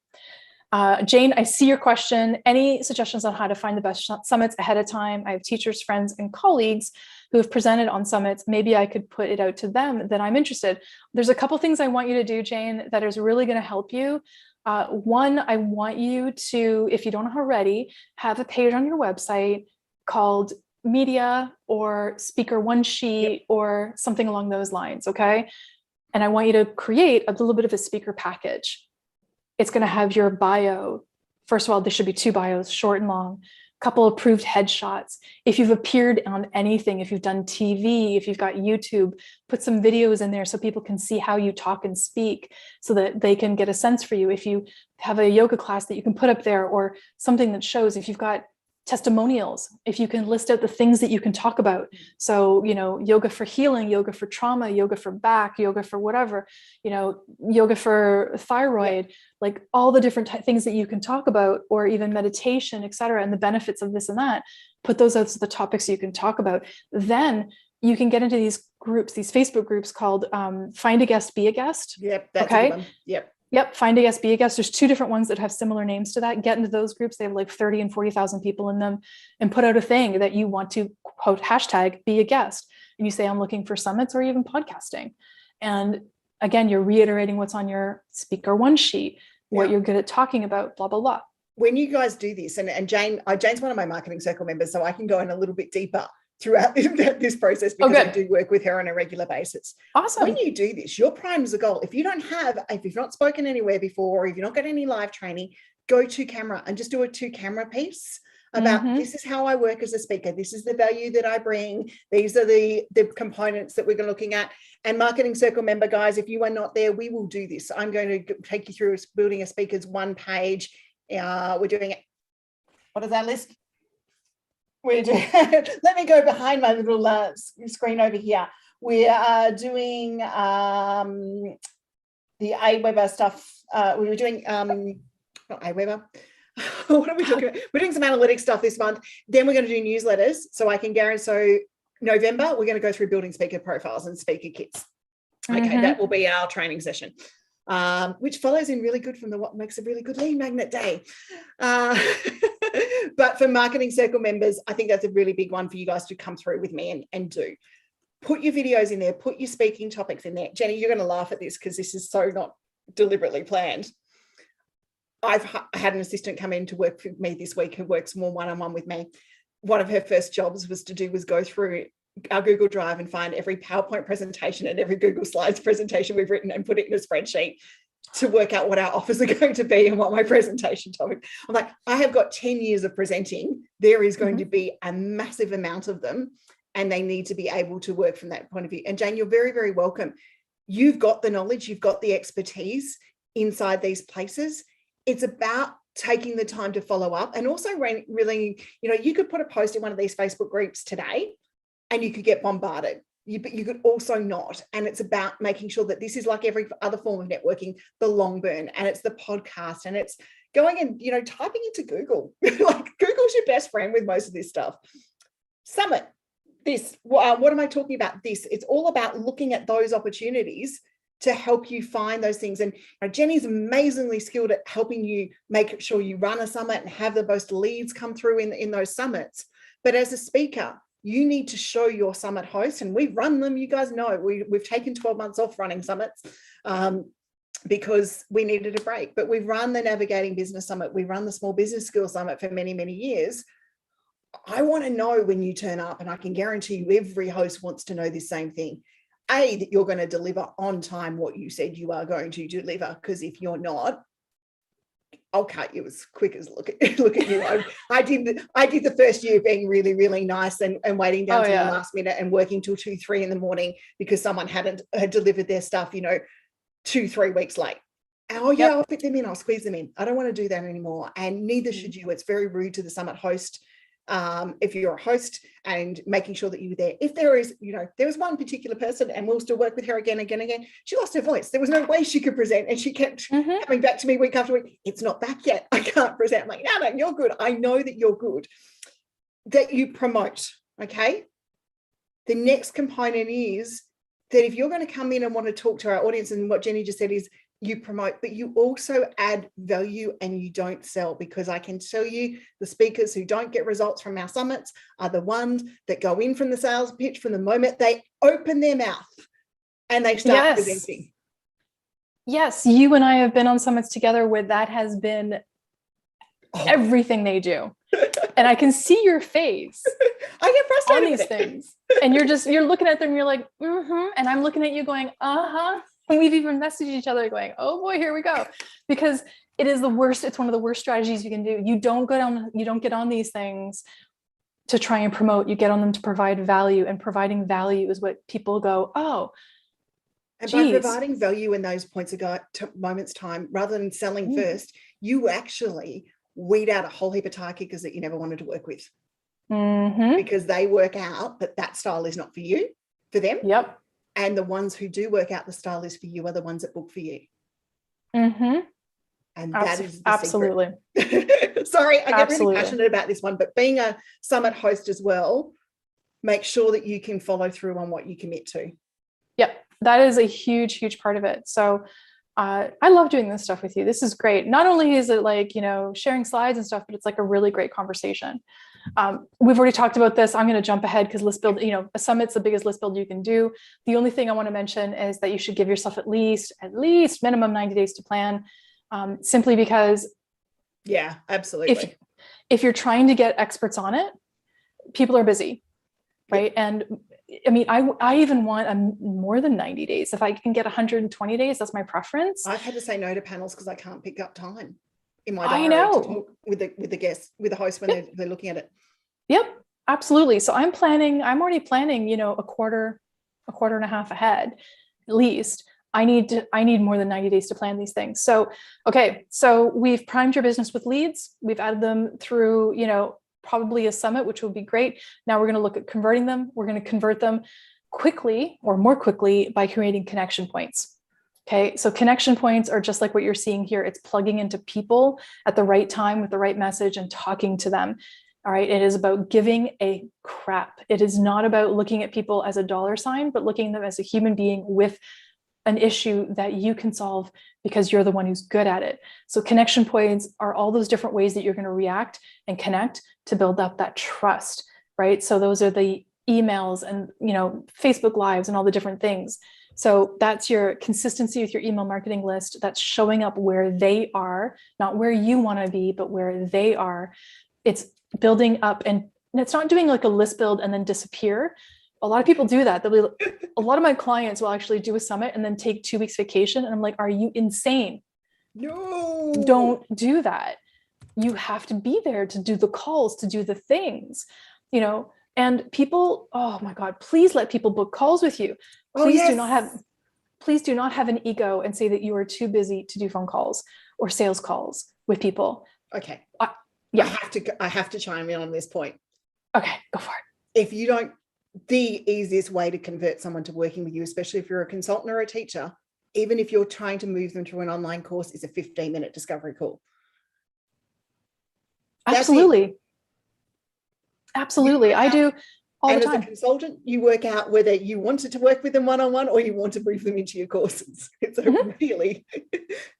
Jane, I see your question. Any suggestions on how to find the best summits ahead of time? I have teachers, friends, and colleagues who have presented on summits. Maybe I could put it out to them that I'm interested. There's a couple things I want you to do, Jane, that is really going to help you. One, I want you to, if you don't know how already, have a page on your website called media or speaker one sheet or something along those lines. Okay. And I want you to create a little bit of a speaker package. It's going to have your bio. First of all, there should be 2 bios, short and long, a couple approved headshots. If you've appeared on anything, if you've done TV, if you've got YouTube, put some videos in there so people can see how you talk and speak so that they can get a sense for you. If you have a yoga class that you can put up there or something that shows, if you've got testimonials, if you can list out the things that you can talk about. So, yoga for healing, yoga for trauma, yoga for back, yoga for whatever, yoga for thyroid, like all the different things that you can talk about, or even meditation, et cetera, and the benefits of this and that, put those as the topics you can talk about. Then you can get into these groups, these Facebook groups called Find a Guest, Be a Guest. Yep. That's okay. A good one. Yep. Find a Guest, Be a Guest. There's 2 different ones that have similar names to that. Get into those groups. They have like 30 and 40,000 people in them, and put out a thing that you want to quote hashtag be a guest. And you say, I'm looking for summits or even podcasting. And again, you're reiterating what's on your speaker one sheet, what you're good at talking about, blah, blah, blah. When you guys do this, and Jane's one of my marketing circle members, so I can go in a little bit deeper throughout this process because I do work with her on a regular basis. Awesome. When you do this, your prime is a goal. If you've not spoken anywhere before, or if you've not got any live training, go to camera and just do a 2 camera piece. about this is how I work as a speaker. This is the value that I bring. These are the components that we're looking at. And Marketing Circle member guys, if you are not there, we will do this. I'm going to take you through building a speaker's one page. We're doing, what is our list? We're doing, let me go behind my little screen over here. We are doing the Aweber stuff. We were doing, not Aweber. What are we talking about? We're doing some analytics stuff this month. Then we're going to do newsletters. So I can guarantee, so November, we're going to go through building speaker profiles and speaker kits. Okay, that will be our training session, which follows in really good from the What Makes a Really Good Lead Magnet Day. But for Marketing Circle members, I think that's a really big one for you guys to come through with me and do. Put your videos in there, put your speaking topics in there. Jenny, you're going to laugh at this because this is so not deliberately planned. I've had an assistant come in to work for me this week who works more one-on-one with me. One of her first jobs was go through our Google Drive and find every PowerPoint presentation and every Google Slides presentation we've written and put it in a spreadsheet to work out what our offers are going to be and what my presentation topic. I'm like, I have got 10 years of presenting. There is going to be a massive amount of them, and they need to be able to work from that point of view. And Jane, you're very, very welcome. You've got the knowledge, you've got the expertise inside these places. It's about taking the time to follow up, and also really, you could put a post in one of these Facebook groups today and you could get bombarded, but you could also not. And it's about making sure that this is like every other form of networking, the long burn, and it's the podcast, and it's going and, typing into Google. Like Google's your best friend with most of this stuff. Summit, this, what am I talking about? This, it's all about looking at those opportunities to help you find those things. And Jenny's amazingly skilled at helping you make sure you run a summit and have the most leads come through in those summits. But as a speaker, you need to show your summit host, and we've run them. You guys know we've taken 12 months off running summits because we needed a break. But we've run the Navigating Business Summit. We run the Small Business Skills Summit for many, many years. I want to know when you turn up, and I can guarantee you every host wants to know this same thing. A, that you're going to deliver on time what you said you are going to deliver, because if you're not, I'll cut you as quick as look at you. I did the first year being really, really nice and waiting down to the last minute and working till 2, 3 in the morning because someone had delivered their stuff, 2-3 weeks late. I'll fit them in, I'll squeeze them in. I don't want to do that anymore, and neither should you. It's very rude to the summit host. If you're a host, and making sure that you were there. If there is, there was one particular person, and we'll still work with her again. She lost her voice. There was no way she could present, and she kept coming back to me week after week. It's not back yet. I can't present. I'm like, no, you're good. I know that you're good. That you promote. Okay. The next component is that if you're going to come in and want to talk to our audience, and what Jenny just said is, you promote, but you also add value and you don't sell, because I can tell you the speakers who don't get results from our summits are the ones that go in from the sales pitch from the moment they open their mouth and they start presenting. Yes, you and I have been on summits together where that has been everything they do. And I can see your face. I get frustrated on these things. And you're looking at them and you're like, and I'm looking at you going, And we've even messaged each other going, oh boy, here we go. Because it is the worst. It's one of the worst strategies you can do. You don't get on these things to try and promote. You get on them to provide value, and providing value is what people go, oh. And by providing value in those moments time, rather than selling first, you actually weed out a whole heap of tire kickers that you never wanted to work with. Because they work out that style is not for you, for them. Yep. And the ones who do work out the style is for you are the ones that book for you. And that is the absolutely. Sorry, I get really passionate about this one, but being a summit host as well, make sure that you can follow through on what you commit to. Yep. That is a huge, huge part of it. So I love doing this stuff with you. This is great. Not only is it like, sharing slides and stuff, but it's like a really great conversation. We've already talked about this. I'm going to jump ahead because list build, a summit's the biggest list build you can do. The only thing I want to mention is that you should give yourself at least minimum 90 days to plan, simply because. Yeah, absolutely. If you're trying to get experts on it, people are busy, right? And I mean, I even want more than 90 days. If I can get 120 days, that's my preference. I've had to say no to panels because I can't pick up time. in my I diary to know. talk with the guests, with the host when they're looking at it. Yep, absolutely. So I'm already planning, a quarter and a half ahead, at least. I need more than 90 days to plan these things. So, okay. So we've primed your business with leads. We've added them through, probably a summit, which would be great. Now we're going to look at converting them. We're going to convert them quickly or more quickly by creating connection points. Okay. So connection points are just like what you're seeing here. It's plugging into people at the right time with the right message and talking to them. All right. It is about giving a crap. It is not about looking at people as a dollar sign, but looking at them as a human being with an issue that you can solve because you're the one who's good at it. So connection points are all those different ways that you're going to react and connect to build up that trust, right? So those are the emails and, Facebook Lives and all the different things. So that's your consistency with your email marketing list. That's showing up where they are, not where you want to be, but where they are. It's building up, and it's not doing like a list build and then disappear. A lot of people do that. A lot of my clients will actually do a summit and then take 2 weeks vacation. And I'm like, are you insane? No, don't do that. You have to be there to do the calls, to do the things, and people, oh my God, please let people book calls with you. Please do not have an ego and say that you are too busy to do phone calls or sales calls with people. Okay. Yeah. I have to chime in on this point. Okay, go for it. If you don't, the easiest way to convert someone to working with you, especially if you're a consultant or a teacher, even if you're trying to move them through an online course, is a 15-minute discovery call. Absolutely. Absolutely. I do all the time. And as a consultant, you work out whether you wanted to work with them one-on-one or you want to brief them into your courses. It's a really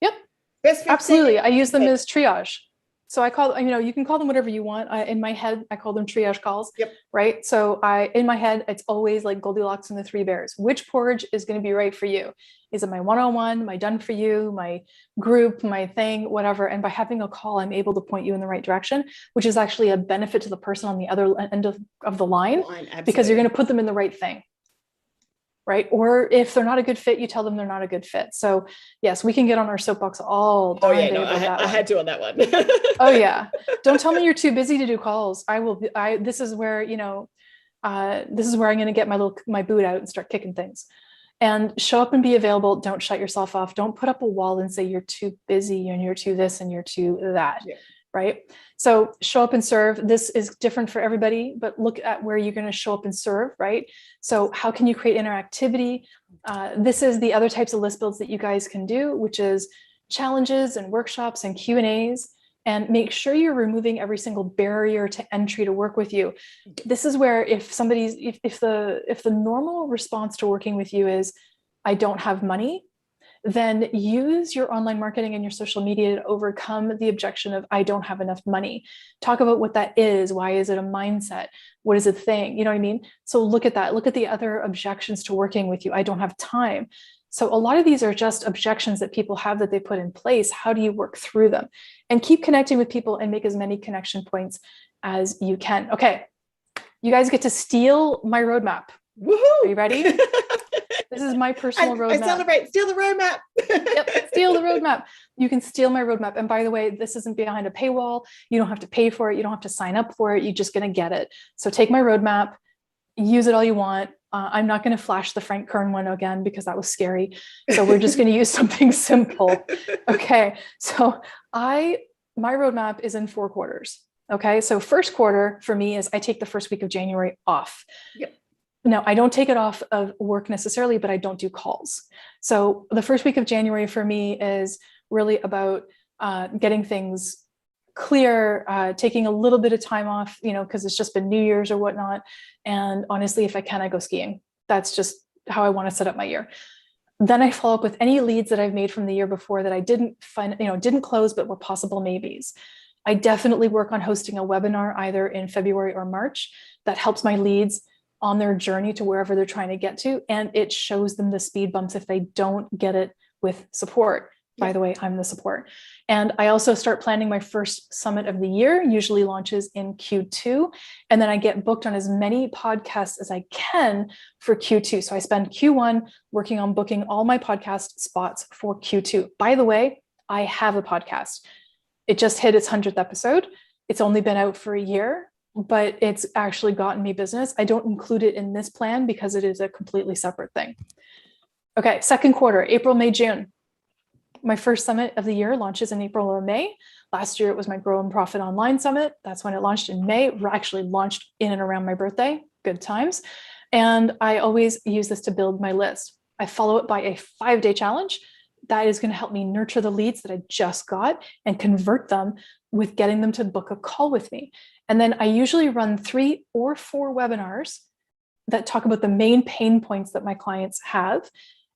Yep. Best 15. Absolutely. I use them as triage. So I call, you can call them whatever you want. In my head, I call them triage calls. Yep. Right. So in my head, it's always like Goldilocks and the Three Bears. Which porridge is going to be right for you? Is it my one-on-one, my done for you, my group, my thing, whatever? And by having a call, I'm able to point you in the right direction, which is actually a benefit to the person on the other end of the line, because you're going to put them in the right thing. Right. Or if they're not a good fit, you tell them they're not a good fit. So yes, we can get on our soapbox all day. I had to on that one. Oh yeah. Don't tell me you're too busy to do calls. This is where, this is where I'm going to get my boot out and start kicking things, and show up and be available. Don't shut yourself off. Don't put up a wall and say you're too busy and you're too this and you're too that. Yeah. Right. So show up and serve. This is different for everybody, but look at where you're going to show up and serve. Right. So how can you create interactivity? This is the other types of list builds that you guys can do, which is challenges and workshops and Q&As, and make sure you're removing every single barrier to entry to work with you. This is where if the normal response to working with you is, I don't have money, then use your online marketing and your social media to overcome the objection of, I don't have enough money. Talk about what that is. Why is it a mindset? What is a thing? You know what I mean? So look at that. Look at the other objections to working with you. I don't have time. So a lot of these are just objections that people have that they put in place. How do you work through them? And keep connecting with people and make as many connection points as you can. Okay. You guys get to steal my roadmap. Woohoo! Are you ready? This is my personal roadmap. I celebrate. Steal the roadmap. Yep, steal the roadmap. You can steal my roadmap. And by the way, this isn't behind a paywall. You don't have to pay for it. You don't have to sign up for it. You're just going to get it. So take my roadmap, use it all you want. I'm not going to flash the Frank Kern one again because that was scary. So we're just going to use something simple. Okay. So my roadmap is in 4 quarters. Okay. So first quarter for me is I take the first week of January off. Yep. Now, I don't take it off of work necessarily, but I don't do calls. So the first week of January for me is really about getting things clear, taking a little bit of time off, because it's just been New Year's or whatnot. And honestly, if I can, I go skiing. That's just how I want to set up my year. Then I follow up with any leads that I've made from the year before that I didn't close, but were possible maybes. I definitely work on hosting a webinar either in February or March that helps my leads on their journey to wherever they're trying to get to. And it shows them the speed bumps if they don't get it with support. By the way, I'm the support. And I also start planning my first summit of the year, usually launches in Q2. And then I get booked on as many podcasts as I can for Q2. So I spend Q1 working on booking all my podcast spots for Q2. By the way, I have a podcast. It just hit its 100th episode. It's only been out for a year, but it's actually gotten me business. I don't include it in this plan because it is a completely separate thing. Okay, second quarter, April, May, June. My first summit of the year launches in April or May. Last year, it was my Grow and Profit Online Summit. That's when it launched in May. It actually launched in and around my birthday. Good times. And I always use this to build my list. I follow it by a 5-day challenge. That is going to help me nurture the leads that I just got and convert them with getting them to book a call with me. And then I usually run 3 or 4 webinars that talk about the main pain points that my clients have.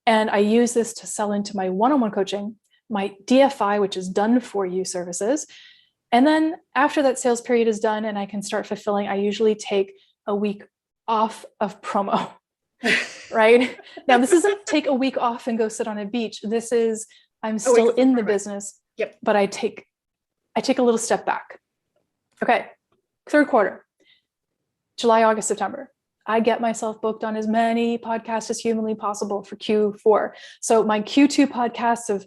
And I use this to sell into my one-on-one coaching, my DFI, which is done for you services. And then after that sales period is done and I can start fulfilling, I usually take a week off of promo, right? Now, this isn't take a week off and go sit on a beach. This is, I'm still in the business, but I take a little step back. Okay, third quarter, July, August, September. I get myself booked on as many podcasts as humanly possible for Q4. So my Q2 podcasts have,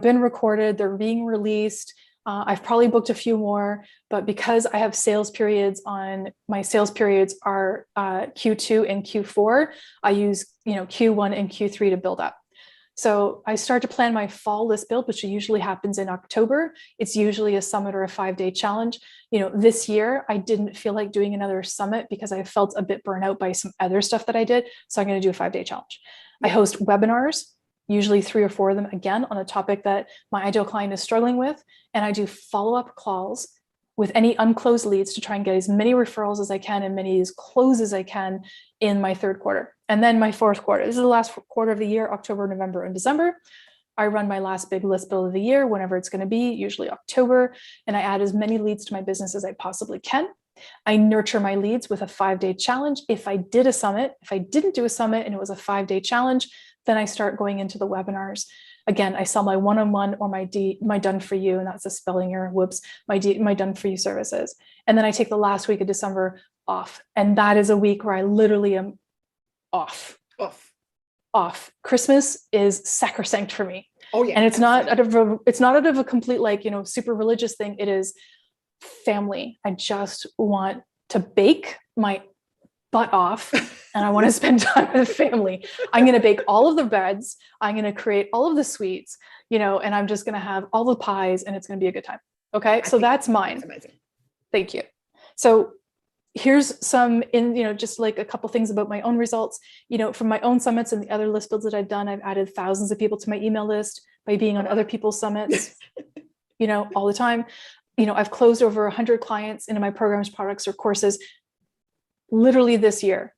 been recorded. They're being released. I've probably booked a few more, but because I have sales periods my sales periods are Q2 and Q4, I use, Q1 and Q3 to build up. So I start to plan my fall list build, which usually happens in October. It's usually a summit or a 5-day challenge. This year I didn't feel like doing another summit because I felt a bit burnt out by some other stuff that I did. So I'm going to do a 5-day challenge. I host webinars, usually 3 or 4 of them, again, on a topic that my ideal client is struggling with. And I do follow-up calls with any unclosed leads to try and get as many referrals as I can and many as close as I can in my third quarter. And then my fourth quarter, this is the last quarter of the year, October, November, and December. I run my last big list build of the year, whenever it's going to be, usually October, and I add as many leads to my business as I possibly can. I nurture my leads with a 5-day challenge. If I did a summit, if I didn't do a summit and it was a 5-day challenge, then I start going into the webinars. Again, I sell my one-on-one or my done for you, and that's a spelling error, whoops, my done for you services. And then I take the last week of December off. And that is a week where I literally am off. Christmas is sacrosanct for me. Oh yeah. And it's not out of a complete, super religious thing. It is family. I just want to bake my butt off and I want to spend time with family. I'm going to bake all of the breads. I'm going to create all of the sweets, and I'm just going to have all the pies and it's going to be a good time. Okay. So that's mine. That's amazing. Thank you. So here's some just like a couple things about my own results, from my own summits and the other list builds that I've done. I've added thousands of people to my email list by being on other people's summits, all the time. I've closed over 100 clients into my programs, products, or courses literally this year.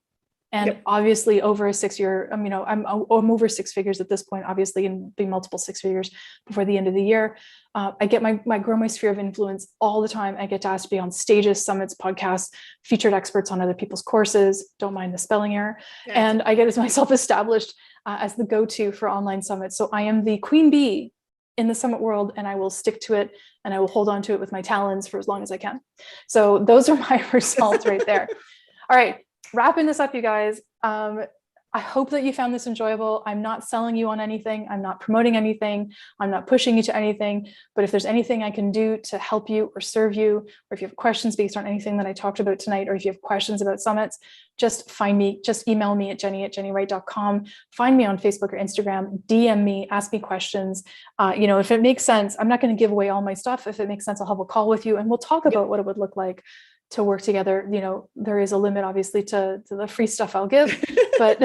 And obviously over a 6-year, I'm over 6 figures at this point, obviously, and be multiple 6 figures before the end of the year. I get my grow my sphere of influence all the time. I get to ask to be on stages, summits, podcasts, featured experts on other people's courses. Don't mind the spelling error. And I get myself established as the go-to for online summits. So I am the queen bee in the summit world, and I will stick to it and I will hold on to it with my talons for as long as I can. So those are my results right there. All right, wrapping this up, you guys. I hope that you found this enjoyable. I'm not selling you on anything. I'm not promoting anything. I'm not pushing you to anything. But if there's anything I can do to help you or serve you, or if you have questions based on anything that I talked about tonight, or if you have questions about summits, just find me, just email me at jennie@jennywright.com. Find me on Facebook or Instagram, DM me, ask me questions. If it makes sense, I'm not going to give away all my stuff. If it makes sense, I'll have a call with you and we'll talk about what it would look like to work together. There is a limit, obviously, to the free stuff I'll give, but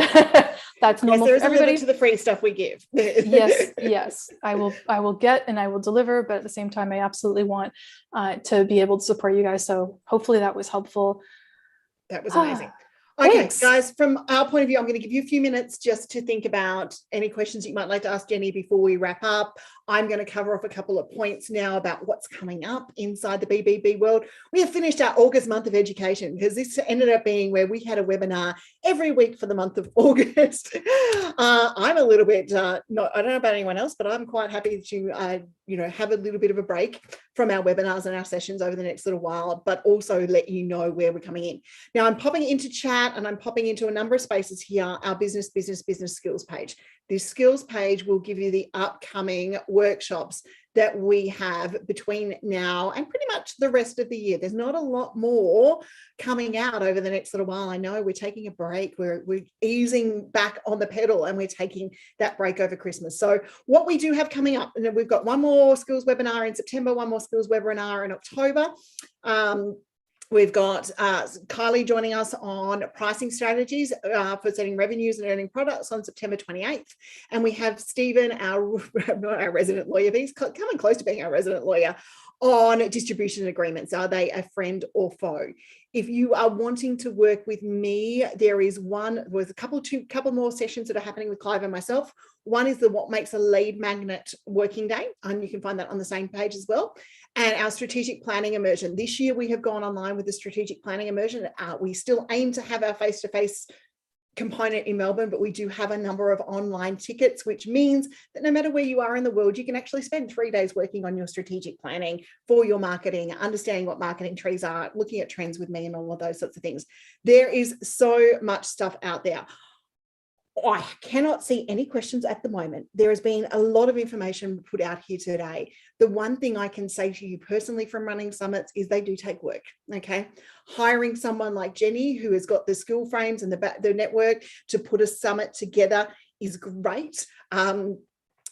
that's normal for everybody. There's a limit to the free stuff we give. Yes. I will get and I will deliver, but at the same time, I absolutely want to be able to support you guys. So hopefully that was helpful. That was amazing. Okay, guys, from our point of view, I'm going to give you a few minutes just to think about any questions you might like to ask Jennie before we wrap up. I'm going to cover off a couple of points now about what's coming up inside the BBB world. We have finished our August month of education because this ended up being where we had a webinar every week for the month of August. I'm a little bit, I don't know about anyone else, but I'm quite happy to, have a little bit of a break from our webinars and our sessions over the next little while, but also let you know where we're coming in. Now, I'm popping into chat out, and I'm popping into a number of spaces here, our business skills page. This skills page will give you the upcoming workshops that we have between now and pretty much the rest of the year. There's not a lot more coming out over the next little while. I know we're taking a break. We're easing back on the pedal, and we're taking that break over Christmas. So what we do have coming up, and we've got one more skills webinar in September, one more skills webinar in October. We've got Kylie joining us on pricing strategies for setting revenues and earning products on September 28th. And we have Stephen, not our resident lawyer, but he's coming close to being our resident lawyer, on distribution agreements. Are they a friend or foe? If you are wanting to work with me, there's a couple more sessions that are happening with Clive and myself. One is the What Makes a Lead Magnet working day, and you can find that on the same page as well. And our strategic planning immersion. This year we have gone online with the strategic planning immersion. We still aim to have our face-to-face component in Melbourne, but we do have a number of online tickets, which means that no matter where you are in the world, you can actually spend 3 days working on your strategic planning for your marketing, understanding what marketing trees are, looking at trends with me, and all of those sorts of things. There is so much stuff out there. I cannot see any questions at the moment. There has been a lot of information put out here today. The one thing I can say to you personally from running summits is they do take work, okay? Hiring someone like Jennie, who has got the skill frames and the network to put a summit together, is great.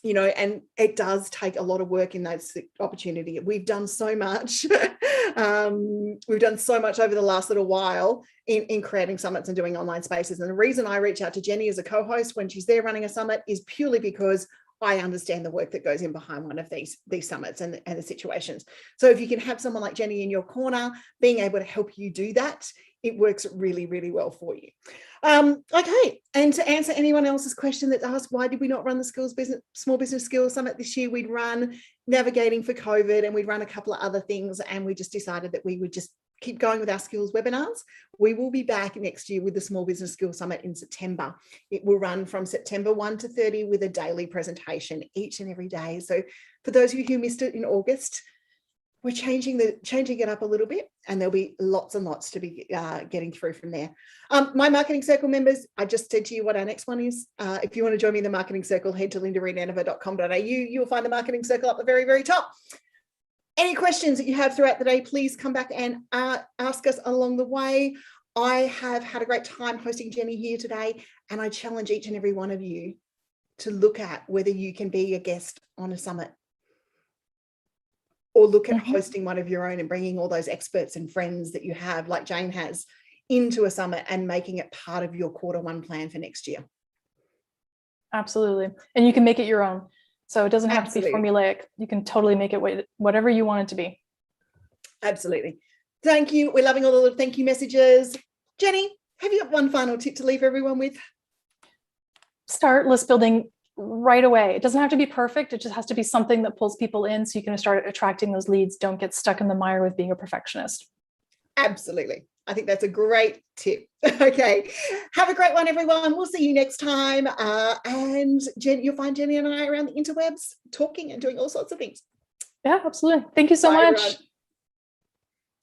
You know, and it does take a lot of work in that opportunity. We've done so much. We've done so much over the last little while in creating summits and doing online spaces. And the reason I reach out to Jennie as a co-host when she's there running a summit is purely because I understand the work that goes in behind one of these summits and the situations. So if you can have someone like Jennie in your corner, being able to help you do that, it works really, really well for you. Okay, and to answer anyone else's question that asked, why did we not run the Small Business Skills Summit this year? We'd run Navigating for COVID, and we'd run a couple of other things, and we just decided that we would just keep going with our skills webinars. We will be back next year with the Small Business Skills Summit in September. It will run from September 1 to 30 with a daily presentation each and every day. So for those of you who missed it in August, we're changing it up a little bit, and there'll be lots and lots to be getting through from there. My Marketing Circle members, I just said to you what our next one is. If you want to join me in the Marketing Circle, head to lindareed-enever.com.au. You'll find the Marketing Circle up the very, very top. Any questions that you have throughout the day, please come back and ask us along the way. I have had a great time hosting Jennie here today, and I challenge each and every one of you to look at whether you can be a guest on a summit, or look at hosting one of your own and bringing all those experts and friends that you have, like Jane has, into a summit and making it part of your Q1 plan for next year. Absolutely. And you can make it your own. So it doesn't have to be formulaic. You can totally make it whatever you want it to be. Absolutely. Thank you. We're loving all the little thank you messages. Jennie, have you got one final tip to leave everyone with? Start list building right away. It doesn't have to be perfect. It just has to be something that pulls people in so you can start attracting those leads. Don't get stuck in the mire with being a perfectionist. Absolutely. I think that's a great tip. Okay. Have a great one, everyone. We'll see you next time. And Jen, you'll find Jennie and I around the interwebs talking and doing all sorts of things. Yeah, absolutely. Thank you so much.